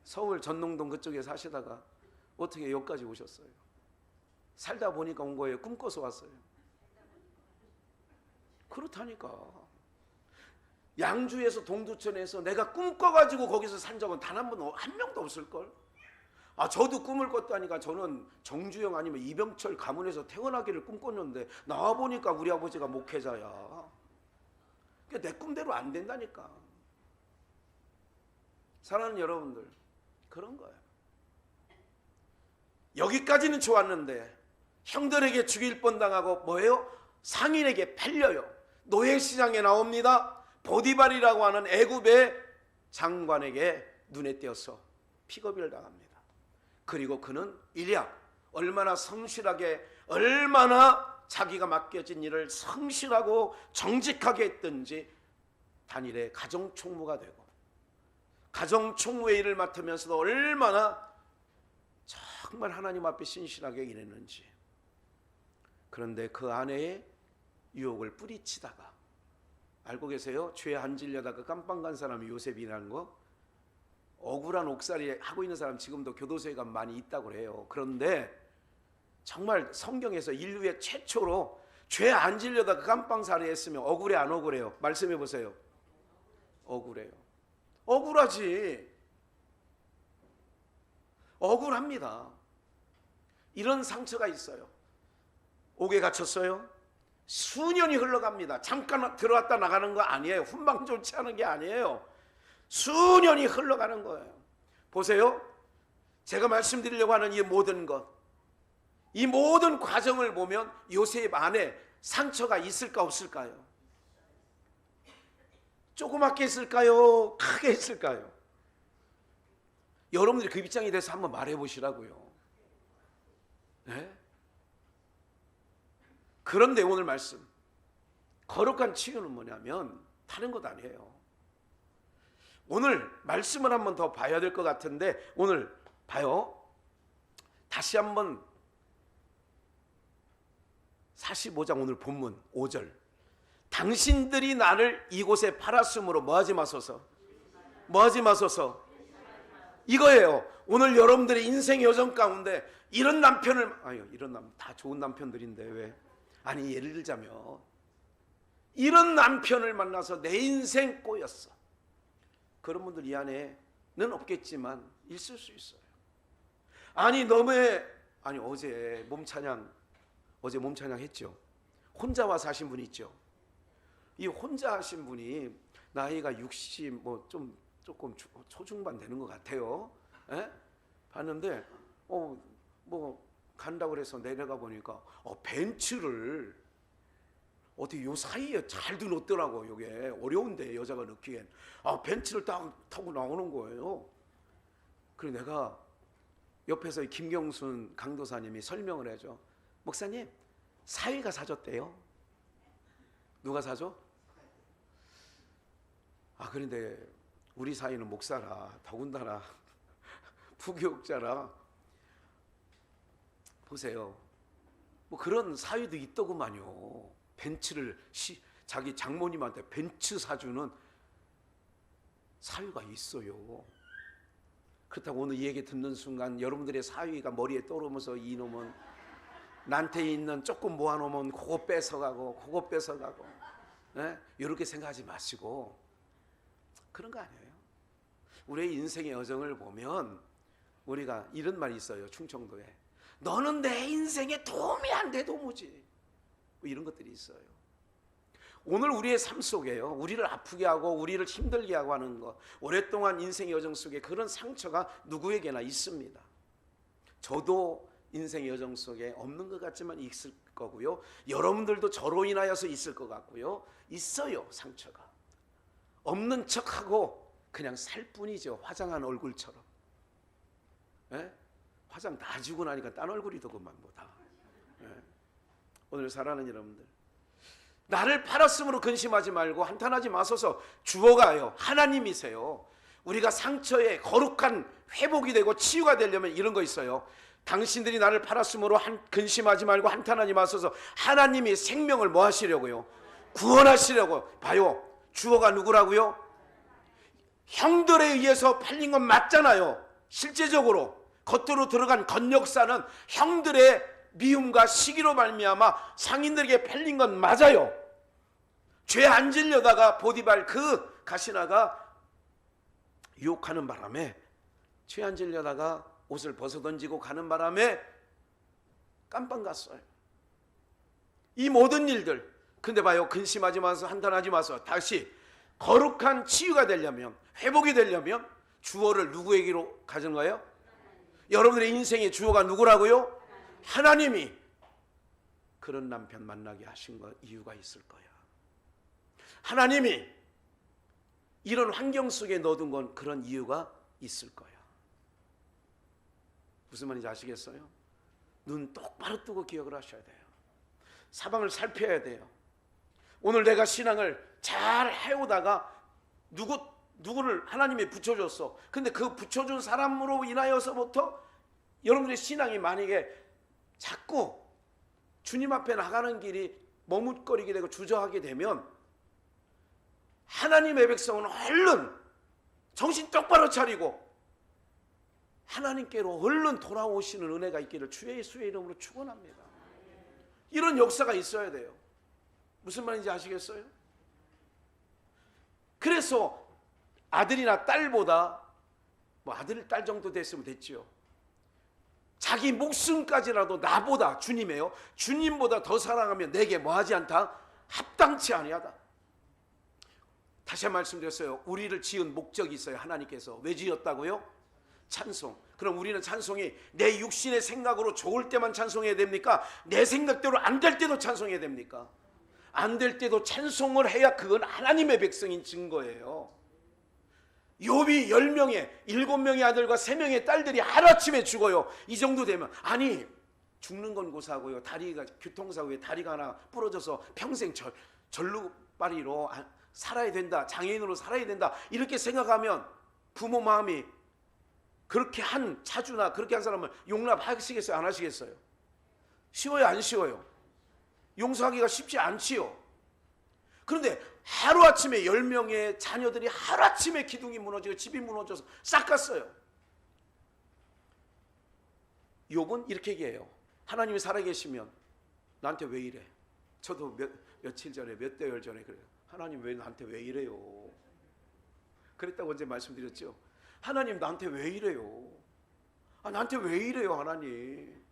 서울 전농동 그쪽에 사시다가 어떻게 여기까지 오셨어요? 살다 보니까 온 거예요? 꿈꿔서 왔어요? 그렇다니까. 양주에서 동두천에서 내가 꿈꿔가지고 거기서 산 적은 단 한 명도 없을걸? 저도 꿈을 꿨다니까. 저는 정주영 아니면 이병철 가문에서 태어나기를 꿈꿨는데 나와보니까 우리 아버지가 목회자야. 내 꿈대로 안 된다니까. 사랑하는 여러분들, 그런 거예요. 여기까지는 좋았는데 형들에게 죽일 뻔당하고 뭐예요? 상인에게 팔려요. 노예시장에 나옵니다. 보디발이라고 하는 애굽의 장관에게 눈에 띄어서 픽업을 당합니다. 그리고 그는 일약 얼마나 성실하게, 얼마나 자기가 맡겨진 일을 성실하고 정직하게 했든지 단일의 가정총무가 되고, 가정총무의 일을 맡으면서도 얼마나 정말 하나님 앞에 신실하게 일했는지. 그런데 그 아내의 유혹을 뿌리치다가, 알고 계세요? 죄 안 질려다가 깜빵 간 사람이 요셉이라는 거? 억울한 옥살이 하고 있는 사람 지금도 교도소에 가면 많이 있다고 해요. 그런데 정말 성경에서 인류의 최초로 죄 안 질려다가 깜빵살이 했으면 억울해 안 억울해요? 말씀해 보세요. 억울해요. 억울하지. 억울합니다. 이런 상처가 있어요. 옥에 갇혔어요. 수년이 흘러갑니다. 잠깐 들어왔다 나가는 거 아니에요. 훈방 조치하는 게 아니에요. 수년이 흘러가는 거예요. 보세요. 제가 말씀드리려고 하는 이 모든 것, 이 모든 과정을 보면 요셉 안에 상처가 있을까 없을까요? 조그맣게 있을까요? 크게 있을까요? 여러분들이 그 입장에 대해서 한번 말해 보시라고요. 네? 그런데 오늘 말씀, 거룩한 치유는 뭐냐면 다른 것 아니에요. 오늘 말씀을 한번 더 봐야 될 것 같은데, 오늘 봐요. 다시 한번 45장 오늘 본문 5절. 당신들이 나를 이곳에 팔았으므로 뭐하지 마소서. 뭐하지 마소서. 이거예요. 오늘 여러분들의 인생 여정 가운데 이런 남편을, 이런 다 좋은 남편들인데 왜? 아니, 예를 들자면 이런 남편을 만나서 내 인생 꼬였어. 그런 분들 이 안에는 없겠지만 있을 수 있어요. 아니, 어제 몸찬양 했죠. 혼자 와서 하신 분 있죠. 이 혼자 하신 분이 나이가 60 조금 초중반 되는 것 같아요. 에? 봤는데 간다고 그래서 내려가 보니까 벤츠를 어떻게 요 사이에 잘도 넣더라고. 요게 어려운데 여자가 넣기엔 벤츠를 딱 타고 나오는 거예요. 그리고 내가 옆에서 김경순 강도사님이 설명을 해줘. 목사님, 사위가 사줬대요. 누가 사줘? 그런데 우리 사위는 목사라, 더군다나 부교육자라. 보세요. 그런 사위도 있더구만요. 벤츠를 자기 장모님한테 벤츠 사주는 사위가 있어요. 그렇다고 오늘 이 얘기 듣는 순간 여러분들의 사위가 머리에 떠오르면서 이놈은 나한테 있는 조금 모아놓으면 그거 뺏어가고 이렇게 생각하지 마시고, 그런 거 아니에요. 우리의 인생의 여정을 보면 우리가 이런 말이 있어요. 충청도에 너는 내 인생에 도움이 안 돼 도무지, 이런 것들이 있어요. 오늘 우리의 삶 속에요, 우리를 아프게 하고 우리를 힘들게 하고 하는 것, 오랫동안 인생의 여정 속에 그런 상처가 누구에게나 있습니다. 저도 인생의 여정 속에 없는 것 같지만 있을 거고요. 여러분들도 저로 인하여서 있을 것 같고요. 있어요. 상처가. 없는 척하고 그냥 살 뿐이죠. 화장한 얼굴처럼. 화장 다 지고 나니까 딴 얼굴이더구만 다. 오늘 사랑하는 여러분들, 나를 팔았으므로 근심하지 말고 한탄하지 마소서. 주어가요, 하나님이세요. 우리가 상처에 거룩한 회복이 되고 치유가 되려면 이런 거 있어요. 당신들이 나를 팔았으므로 근심하지 말고 한탄하지 마소서. 하나님이 생명을 뭐 하시려고요? 구원하시려고. 봐요, 주어가 누구라고요? 형들에 의해서 팔린 건 맞잖아요. 실제적으로 겉으로 들어간 겉역사는 형들의 미움과 시기로 말미암아 상인들에게 팔린 건 맞아요. 죄 안 질려다가 보디발 그 가시나가 유혹하는 바람에, 죄 안 질려다가 옷을 벗어던지고 가는 바람에 깜빵 갔어요. 이 모든 일들, 근데 봐요, 근심하지 마서, 한탄하지 마서. 다시 거룩한 치유가 되려면, 회복이 되려면 주어를 누구에게로 가진 거예요? 여러분들의 인생의 주어가 누구라고요? 하나님이. 그런 남편 만나게 하신 거 이유가 있을 거야. 하나님이 이런 환경 속에 넣어둔 건 그런 이유가 있을 거야. 무슨 말인지 아시겠어요? 눈 똑바로 뜨고 기억을 하셔야 돼요. 사방을 살펴야 돼요. 오늘 내가 신앙을 잘 해오다가 누구를 하나님이 붙여줬어. 근데 그 붙여준 사람으로 인하여서부터 여러분들의 신앙이 만약에 자꾸 주님 앞에 나가는 길이 머뭇거리게 되고 주저하게 되면 하나님의 백성은 얼른 정신 똑바로 차리고 하나님께로 얼른 돌아오시는 은혜가 있기를 주의 예수의 이름으로 축원합니다. 이런 역사가 있어야 돼요. 무슨 말인지 아시겠어요? 그래서 아들이나 딸보다, 아들 딸 정도 됐으면 됐지요. 자기 목숨까지라도 나보다, 주님이에요, 주님보다 더 사랑하면 내게 뭐하지 않다? 합당치 아니하다. 다시 한 번 말씀드렸어요. 우리를 지은 목적이 있어요. 하나님께서. 왜 지었다고요? 찬송. 그럼 우리는 찬송이 내 육신의 생각으로 좋을 때만 찬송해야 됩니까? 내 생각대로 안 될 때도 찬송해야 됩니까? 안 될 때도 찬송을 해야 그건 하나님의 백성인 증거예요. 욥이 10명의 7명의 아들과 3명의 딸들이 하루아침에 죽어요. 이 정도 되면, 아니 죽는 건 고사고요, 다리가 교통사고에 다리가 하나 부러져서 평생 절루발이로 살아야 된다, 장애인으로 살아야 된다, 이렇게 생각하면 부모 마음이 그렇게 한 차주나 그렇게 한 사람을 용납하시겠어요? 안 하시겠어요? 쉬워요? 안 쉬워요? 용서하기가 쉽지 않지요. 그런데 하루아침에 10명의 자녀들이 하루아침에 기둥이 무너지고 집이 무너져서 싹 갔어요. 욥은 이렇게 얘기해요. 하나님이 살아계시면 나한테 왜 이래? 저도 며칠 전에 몇 대열 전에 그래요. 하나님 왜 나한테 왜 이래요? 그랬다고 언제 말씀드렸죠? 하나님 나한테 왜 이래요? 나한테 왜 이래요 하나님?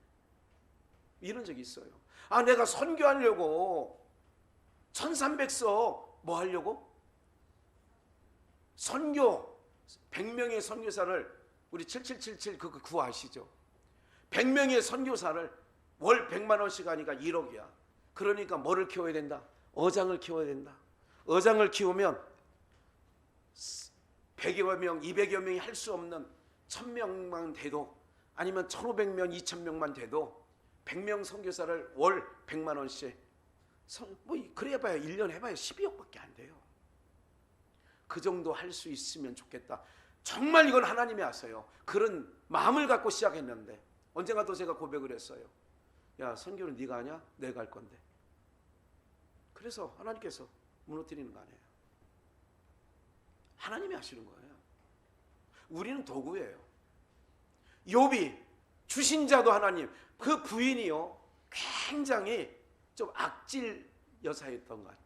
이런 적이 있어요. 내가 선교하려고 1300석 뭐 하려고? 선교 100명의 선교사를 우리 7777 그거 아시죠? 100명의 선교사를 월 100만 원씩 하니까 1억이야. 그러니까 뭐를 키워야 된다? 어장을 키워야 된다. 어장을 키우면 100여 명, 200여 명이 할 수 없는 1000명만 돼도, 아니면 1500명, 2000명만 돼도 100명 선교사를 월 100만 원씩, 그래 봐야 1년 해봐야 12억밖에 안 돼요. 그 정도 할 수 있으면 좋겠다. 정말 이건 하나님이 아세요. 그런 마음을 갖고 시작했는데 언젠가 또 제가 고백을 했어요. 야, 선교는 네가 하냐? 내가 할 건데. 그래서 하나님께서 무너뜨리는 거 아니에요. 하나님이 하시는 거예요. 우리는 도구예요. 욥이 주신 자도 하나님, 그 부인이요 굉장히 좀 악질 여사였던 것 같아.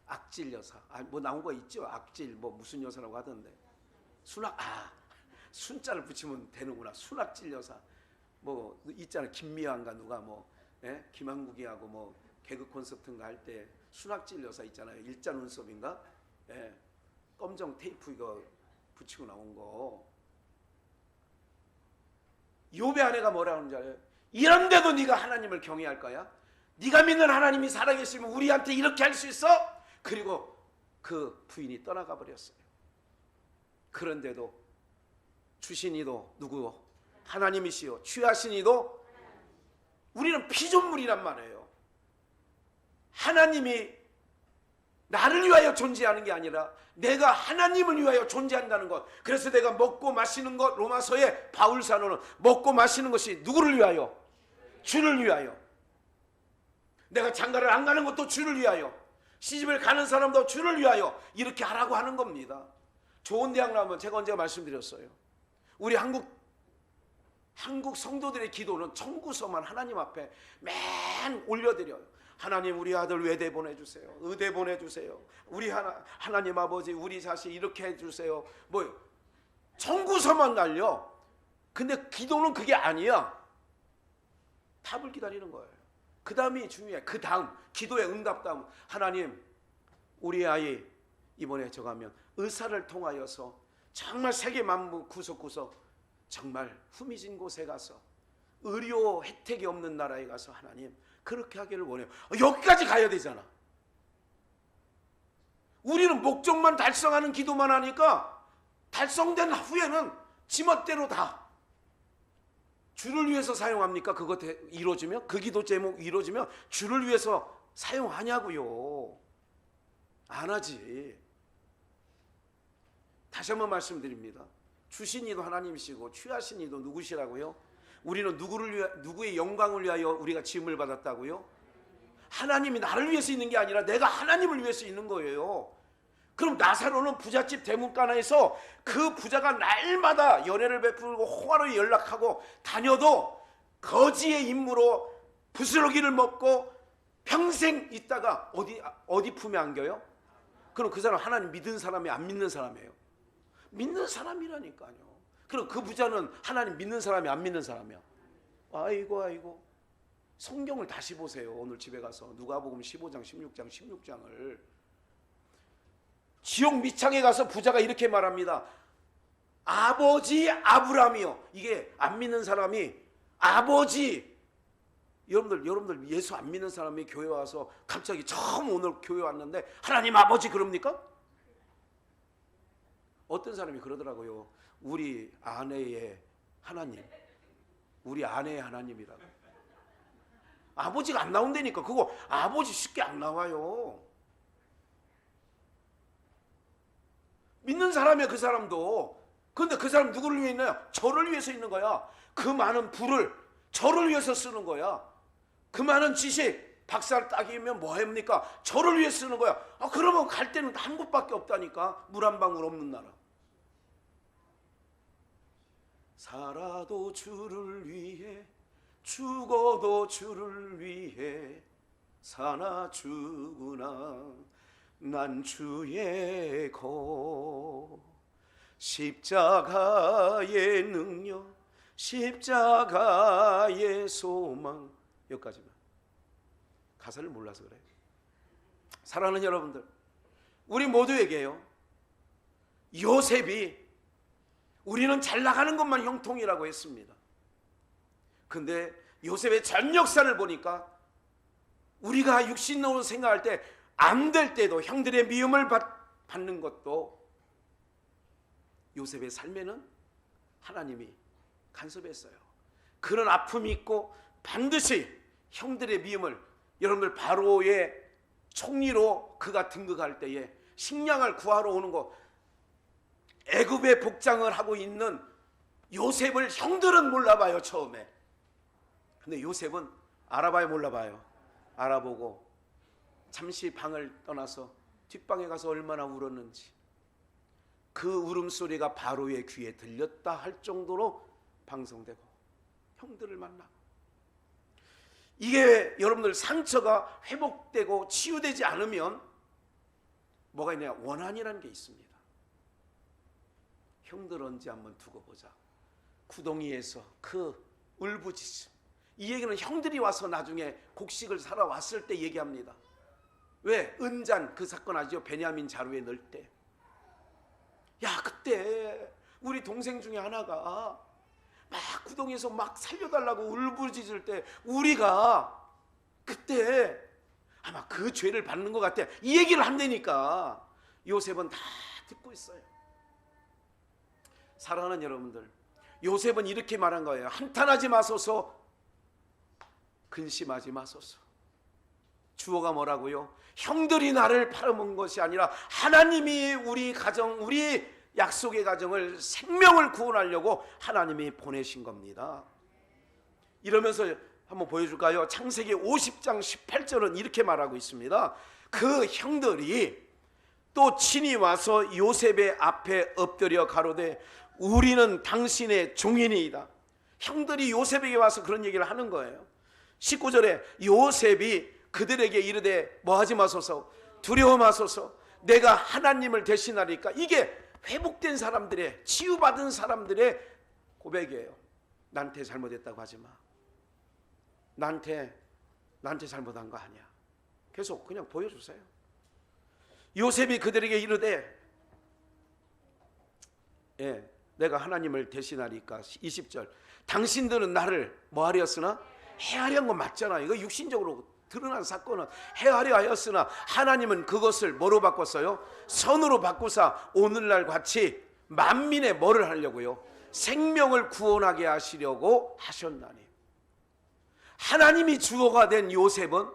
악질 여사. 뭐 나온 거 있죠? 악질 뭐 무슨 여사라고 하던데. 순자를 붙이면 되는구나. 순악질 여사. 뭐 있잖아. 김미화인가 누가 김한국이하고 뭐 개그 콘서트인가 할 때 순악질 여사 있잖아요. 일자 눈썹인가? 검정 테이프 이거 붙이고 나온 거. 욥의 아내가 뭐라 하는지 알아요? 이런데도 네가 하나님을 경외할 거야? 네가 믿는 하나님이 살아계시면 우리한테 이렇게 할 수 있어? 그리고 그 부인이 떠나가 버렸어요. 그런데도 주신 이도 누구요? 하나님이시요. 취하신 이도 우리는 피조물이란 말이에요. 하나님이 나를 위하여 존재하는 게 아니라 내가 하나님을 위하여 존재한다는 것. 그래서 내가 먹고 마시는 것, 로마서의 바울사도는 먹고 마시는 것이 누구를 위하여? 주를 위하여. 내가 장가를 안 가는 것도 주를 위하여, 시집을 가는 사람도 주를 위하여 이렇게 하라고 하는 겁니다. 좋은 대학 나오면 제가 언제 말씀드렸어요. 우리 한국 성도들의 기도는 청구서만 하나님 앞에 맨 올려드려요. 하나님 우리 아들 외대 보내주세요. 의대 보내주세요. 우리 하나님 아버지 우리 자식 이렇게 해주세요. 청구서만 날려. 근데 기도는 그게 아니야. 답을 기다리는 거예요. 그 다음이 중요해. 그 다음 기도의 응답 다음, 하나님 우리 아이 이번에 저가면 의사를 통하여서 정말 세계 만국 구석구석 정말 후미진 곳에 가서 의료 혜택이 없는 나라에 가서 하나님 그렇게 하기를 원해요. 여기까지 가야 되잖아. 우리는 목적만 달성하는 기도만 하니까 달성된 후에는 지멋대로 다 주를 위해서 사용합니까? 그거 이루어지면, 그 기도 제목 이루어지면 주를 위해서 사용하냐고요. 안 하지. 다시 한번 말씀드립니다. 주신 이도 하나님이시고 취하신 이도 누구시라고요? 우리는 누구의 영광을 위하여 우리가 지음을 받았다고요? 하나님이 나를 위해서 있는 게 아니라 내가 하나님을 위해서 있는 거예요. 그럼 나사로는 부잣집 대문가나에서 그 부자가 날마다 연애를 베풀고 호화로 연락하고 다녀도 거지의 임무로 부스러기를 먹고 평생 있다가 어디 품에 안겨요? 그럼 그 사람 하나님 믿는 사람이 안 믿는 사람이에요? 믿는 사람이라니까요. 그럼 그 부자는 하나님 믿는 사람이 안 믿는 사람이야? 아이고 성경을 다시 보세요. 오늘 집에 가서 누가복음 15장 16장을 지옥 밑창에 가서 부자가 이렇게 말합니다. 아버지 아브라함이요. 이게 안 믿는 사람이 아버지, 여러분들 예수 안 믿는 사람이 교회 와서 갑자기 처음 오늘 교회 왔는데 하나님 아버지 그럽니까? 어떤 사람이 그러더라고요. 우리 아내의 하나님, 우리 아내의 하나님이라고. 아버지가 안 나온다니까. 그거 아버지 쉽게 안 나와요. 믿는 사람이야 그 사람도. 그런데 그 사람 누구를 위해 있나요? 저를 위해서 있는 거야. 그 많은 부를 저를 위해서 쓰는 거야. 그 많은 지식 박사를 따기면 뭐 합니까? 저를 위해 쓰는 거야. 그러면 갈 때는 한 곳밖에 없다니까. 물 한 방울 없는 나라. 살아도 주를 위해 죽어도 주를 위해 사나 죽으나 난 주의 고 십자가의 능력 십자가의 소망. 여기까지만. 가사를 몰라서 그래. 사랑하는 여러분들, 우리 모두에게요, 요셉이 우리는 잘 나가는 것만 형통이라고 했습니다. 근데 요셉의 전 역사를 보니까 우리가 육신으로 생각할 때 안 될 때도, 형들의 미움을 받는 것도 요셉의 삶에는 하나님이 간섭했어요. 그런 아픔이 있고 반드시 형들의 미움을, 여러분들 바로의 총리로 그가 등극할 때에 식량을 구하러 오는 거, 애굽의 복장을 하고 있는 요셉을 형들은 몰라봐요, 처음에. 근데 요셉은 알아봐요, 몰라봐요? 알아보고 잠시 방을 떠나서 뒷방에 가서 얼마나 울었는지, 그 울음소리가 바로의 귀에 들렸다 할 정도로 방송되고 형들을 만나고. 이게 여러분들 상처가 회복되고 치유되지 않으면 뭐가 있냐? 원한이라는 게 있습니다. 형들 언제 한번 두고 보자. 구덩이에서 그 울부짖음. 이 얘기는 형들이 와서 나중에 곡식을 사러 왔을 때 얘기합니다. 왜? 은잔, 그 사건 아시죠? 베냐민 자루에 넣을 때. 야, 그때 우리 동생 중에 하나가 막 구덩이에서 막 살려달라고 울부짖을 때 우리가 그때 아마 그 죄를 받는 것 같아. 이 얘기를 한다니까. 요셉은 다 듣고 있어요. 사랑하는 여러분들, 요셉은 이렇게 말한 거예요. 한탄하지 마소서, 근심하지 마소서. 주어가 뭐라고요? 형들이 나를 팔아먹은 것이 아니라 하나님이 우리 가정, 우리 약속의 가정을, 생명을 구원하려고 하나님이 보내신 겁니다. 이러면서 한번 보여줄까요? 창세기 50장 18절은 이렇게 말하고 있습니다. 그 형들이 또 친히 와서 요셉의 앞에 엎드려 가로되 우리는 당신의 종이니이다. 형들이 요셉에게 와서 그런 얘기를 하는 거예요. 19절에 요셉이 그들에게 이르되 뭐하지 마소서, 두려워 마소서, 내가 하나님을 대신하리까. 이게 회복된 사람들의, 치유받은 사람들의 고백이에요. 나한테 잘못했다고 하지 마. 나한테 잘못한 거 아니야. 계속 그냥 보여주세요. 요셉이 그들에게 이르되 내가 하나님을 대신하리까. 20절, 당신들은 나를 뭐하려 했으나, 해하려 한 건 맞잖아. 이거 육신적으로 드러난 사건은 해하려 하였으나 하나님은 그것을 뭐로 바꿨어요? 선으로 바꾸사 오늘날 같이 만민의 뭐를 하려고요? 생명을 구원하게 하시려고 하셨나니. 하나님이 주어가 된 요셉은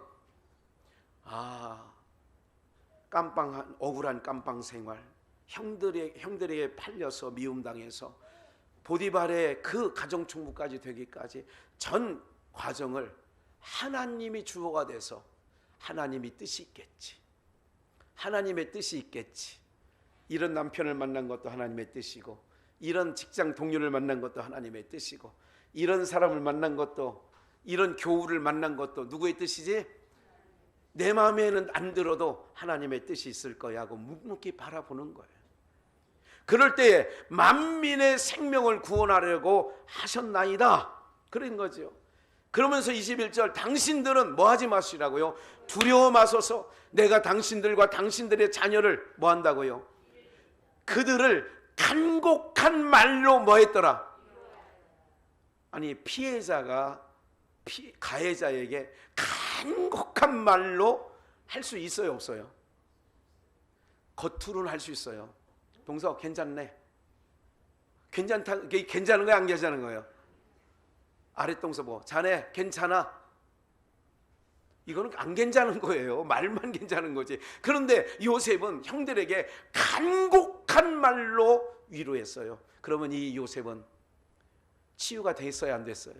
깜빵한, 억울한 깜빵 생활, 형들에게 팔려서 미움당해서 보디발의 그 가정총무까지 되기까지 전 과정을 하나님이 주어가 돼서 하나님이 뜻이 있겠지, 하나님의 뜻이 있겠지. 이런 남편을 만난 것도 하나님의 뜻이고, 이런 직장 동료를 만난 것도 하나님의 뜻이고, 이런 사람을 만난 것도, 이런 교우를 만난 것도 누구의 뜻이지? 내 마음에는 안 들어도 하나님의 뜻이 있을 거야 하고 묵묵히 바라보는 거예요. 그럴 때에 만민의 생명을 구원하려고 하셨나이다, 그런 거죠. 그러면서 21절, 당신들은 뭐 하지 마시라고요? 두려워 마소서, 내가 당신들과 당신들의 자녀를 뭐 한다고요? 그들을 간곡한 말로 뭐 했더라? 아니, 피해자가 가해자에게 간곡한 말로 할 수 있어요, 없어요? 겉으로는 할 수 있어요. 동서 괜찮네. 괜찮은 거야, 안 괜찮은 거예요? 아랫동서 뭐, 자네 괜찮아? 이거는 안 괜찮은 거예요. 말만 괜찮은 거지. 그런데 요셉은 형들에게 간곡한 말로 위로했어요. 그러면 이 요셉은 치유가 됐어요, 안 됐어요?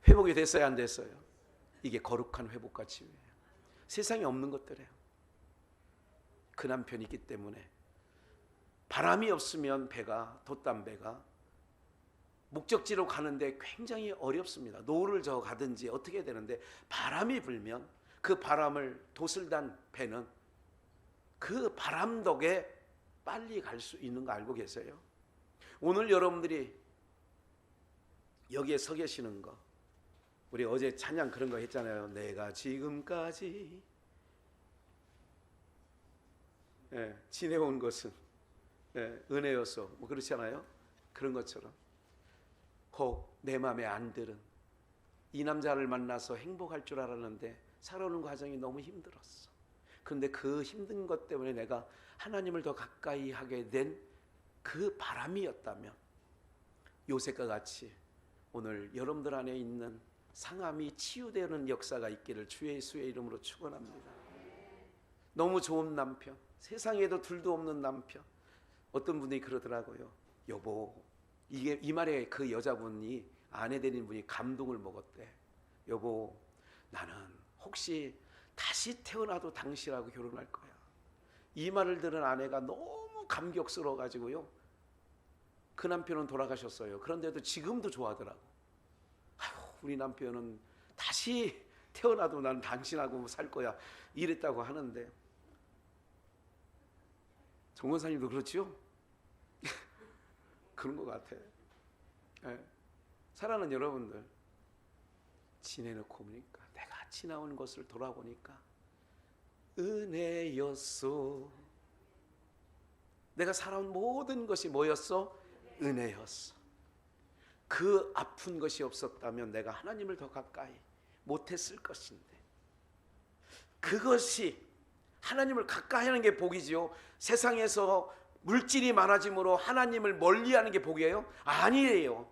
회복이 됐어요, 안 됐어요? 이게 거룩한 회복과 치유예요. 세상에 없는 것들이에요. 그 남편이 있기 때문에 바람이 없으면 배가, 돛담배가 목적지로 가는데 굉장히 어렵습니다. 노를 저 가든지 어떻게 되는데 바람이 불면 그 바람을 도슬단 배는 그 바람 덕에 빨리 갈 수 있는 거 알고 계세요? 오늘 여러분들이 여기에 서 계시는 거, 우리 어제 찬양 그런 거 했잖아요. 내가 지금까지 지내온 것은 은혜였어. 뭐 그렇잖아요. 그런 것처럼 혹 내 마음에 안 들은 이 남자를 만나서 행복할 줄 알았는데 살아오는 과정이 너무 힘들었어. 그런데 그 힘든 것 때문에 내가 하나님을 더 가까이 하게 된 그 바람이었다면 요셉과 같이 오늘 여러분들 안에 있는 상함이 치유되는 역사가 있기를 주의 예수의 이름으로 축원합니다. 너무 좋은 남편, 세상에도 둘도 없는 남편. 어떤 분이 그러더라고요. 여보, 이 말에 그 여자분이 아내 되는 분이 감동을 먹었대. 여보, 나는 혹시 다시 태어나도 당신하고 결혼할 거야. 이 말을 들은 아내가 너무 감격스러워 가지고요. 그 남편은 돌아가셨어요. 그런데도 지금도 좋아하더라고. 아유, 우리 남편은 다시 태어나도 난 당신하고 살 거야. 이랬다고 하는데 정원사님도 그렇죠? 그런 것 같아. 사랑하는 여러분들, 지내놓고 보니까 내가 지나온 것을 돌아보니까 은혜였소. 내가 살아온 모든 것이 뭐였어? 은혜였어. 그 아픈 것이 없었다면 내가 하나님을 더 가까이 못했을 것인데, 그것이 하나님을 가까이 하는 게 복이지요. 세상에서 물질이 많아짐으로 하나님을 멀리하는 게 복이에요? 아니에요.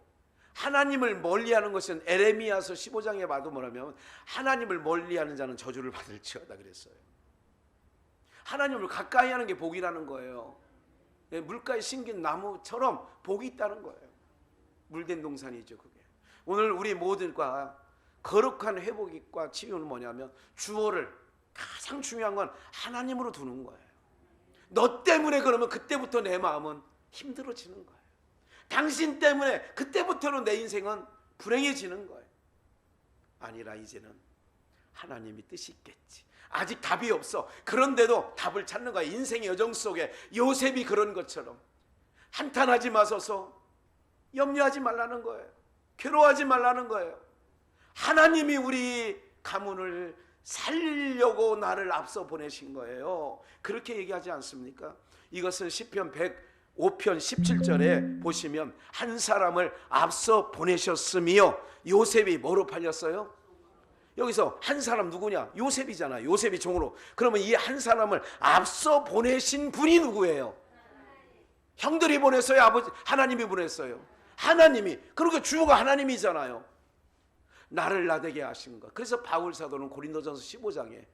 하나님을 멀리하는 것은 에레미야서 15장에 봐도 뭐냐면 하나님을 멀리하는 자는 저주를 받을지어다 그랬어요. 하나님을 가까이 하는 게 복이라는 거예요. 물가에 심긴 나무처럼 복이 있다는 거예요. 물된 동산이죠 그게. 오늘 우리 모두가 거룩한 회복과 치유는 뭐냐면 주어를 가장 중요한 건 하나님으로 두는 거예요. 너 때문에 그러면 그때부터 내 마음은 힘들어지는 거예요. 당신 때문에 그때부터는 내 인생은 불행해지는 거예요. 아니라 이제는 하나님이 뜻이 있겠지. 아직 답이 없어. 그런데도 답을 찾는 거야. 인생의 여정 속에 요셉이 그런 것처럼 한탄하지 마소서, 염려하지 말라는 거예요. 괴로워하지 말라는 거예요. 하나님이 우리 가문을 살리려고 나를 앞서 보내신 거예요. 그렇게 얘기하지 않습니까? 이것은 시편 105편 17절에 보시면 한 사람을 앞서 보내셨으며 요셉이 뭐로 팔렸어요? 여기서 한 사람 누구냐? 요셉이잖아요. 요셉이 종으로. 그러면 이 한 사람을 앞서 보내신 분이 누구예요? 형들이 보냈어요? 아버지 하나님이 보냈어요? 하나님이. 그러니까 주가 하나님이잖아요. 나를 나되게 하신 것. 그래서 바울 사도는 고린도전서 15장에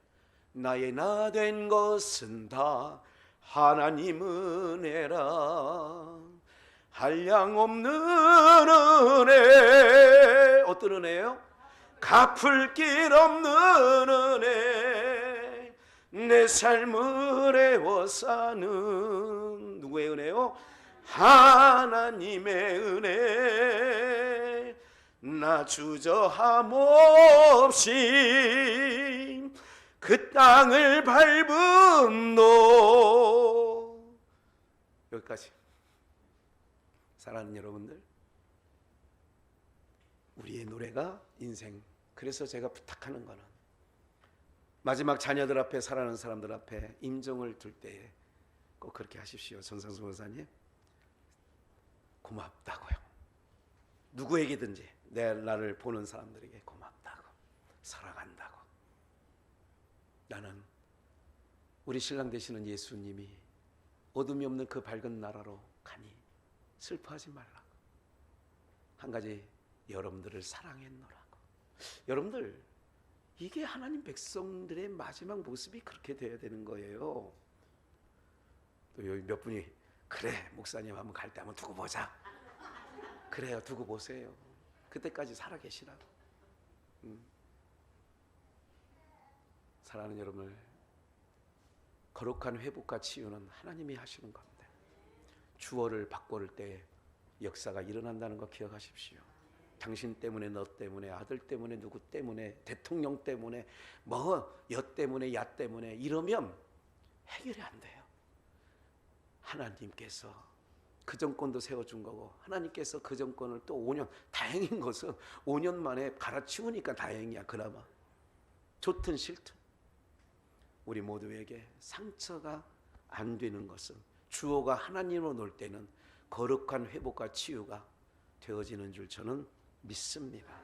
나의 나 된 것은 다 하나님 은혜라, 한량없는 은혜. 어떤 은혜예요? 갚을 길 없는 은혜. 내 삶을 애워 사는 누구의 은혜요? 하나님의 은혜. 나 주저함 없이 그 땅을 밟은 너. 여기까지. 사랑하는 여러분들, 우리의 노래가 인생. 그래서 제가 부탁하는 거는 마지막 자녀들 앞에, 사랑하는 사람들 앞에 임종을 둘 때에 꼭 그렇게 하십시오. 전상수 목사님, 고맙다고요. 누구에게든지 나를 보는 사람들에게 고맙다고, 사랑한다고. 나는 우리 신랑 되시는 예수님이 어둠이 없는 그 밝은 나라로 가니 슬퍼하지 말라고. 한 가지, 여러분들을 사랑했노라고. 여러분들, 이게 하나님 백성들의 마지막 모습이 그렇게 돼야 되는 거예요. 또 여기 몇 분이 그래 목사님 한번 갈 때 한번 두고 보자. 그래요, 두고 보세요. 그때까지 살아계시라고. 사랑하는 여러분을, 거룩한 회복과 치유는 하나님이 하시는 겁니다. 주어를 바꿀 때 역사가 일어난다는 거 기억하십시오. 당신 때문에, 너 때문에, 아들 때문에, 누구 때문에, 대통령 때문에, 여 때문에, 야 때문에 이러면 해결이 안 돼요. 하나님께서 그 정권도 세워준 거고, 하나님께서 그 정권을 또 5년, 다행인 것은 5년 만에 갈아치우니까 다행이야. 그나마 좋든 싫든 우리 모두에게 상처가 안 되는 것은, 주어가 하나님으로 놀 때는 거룩한 회복과 치유가 되어지는 줄 저는 믿습니다.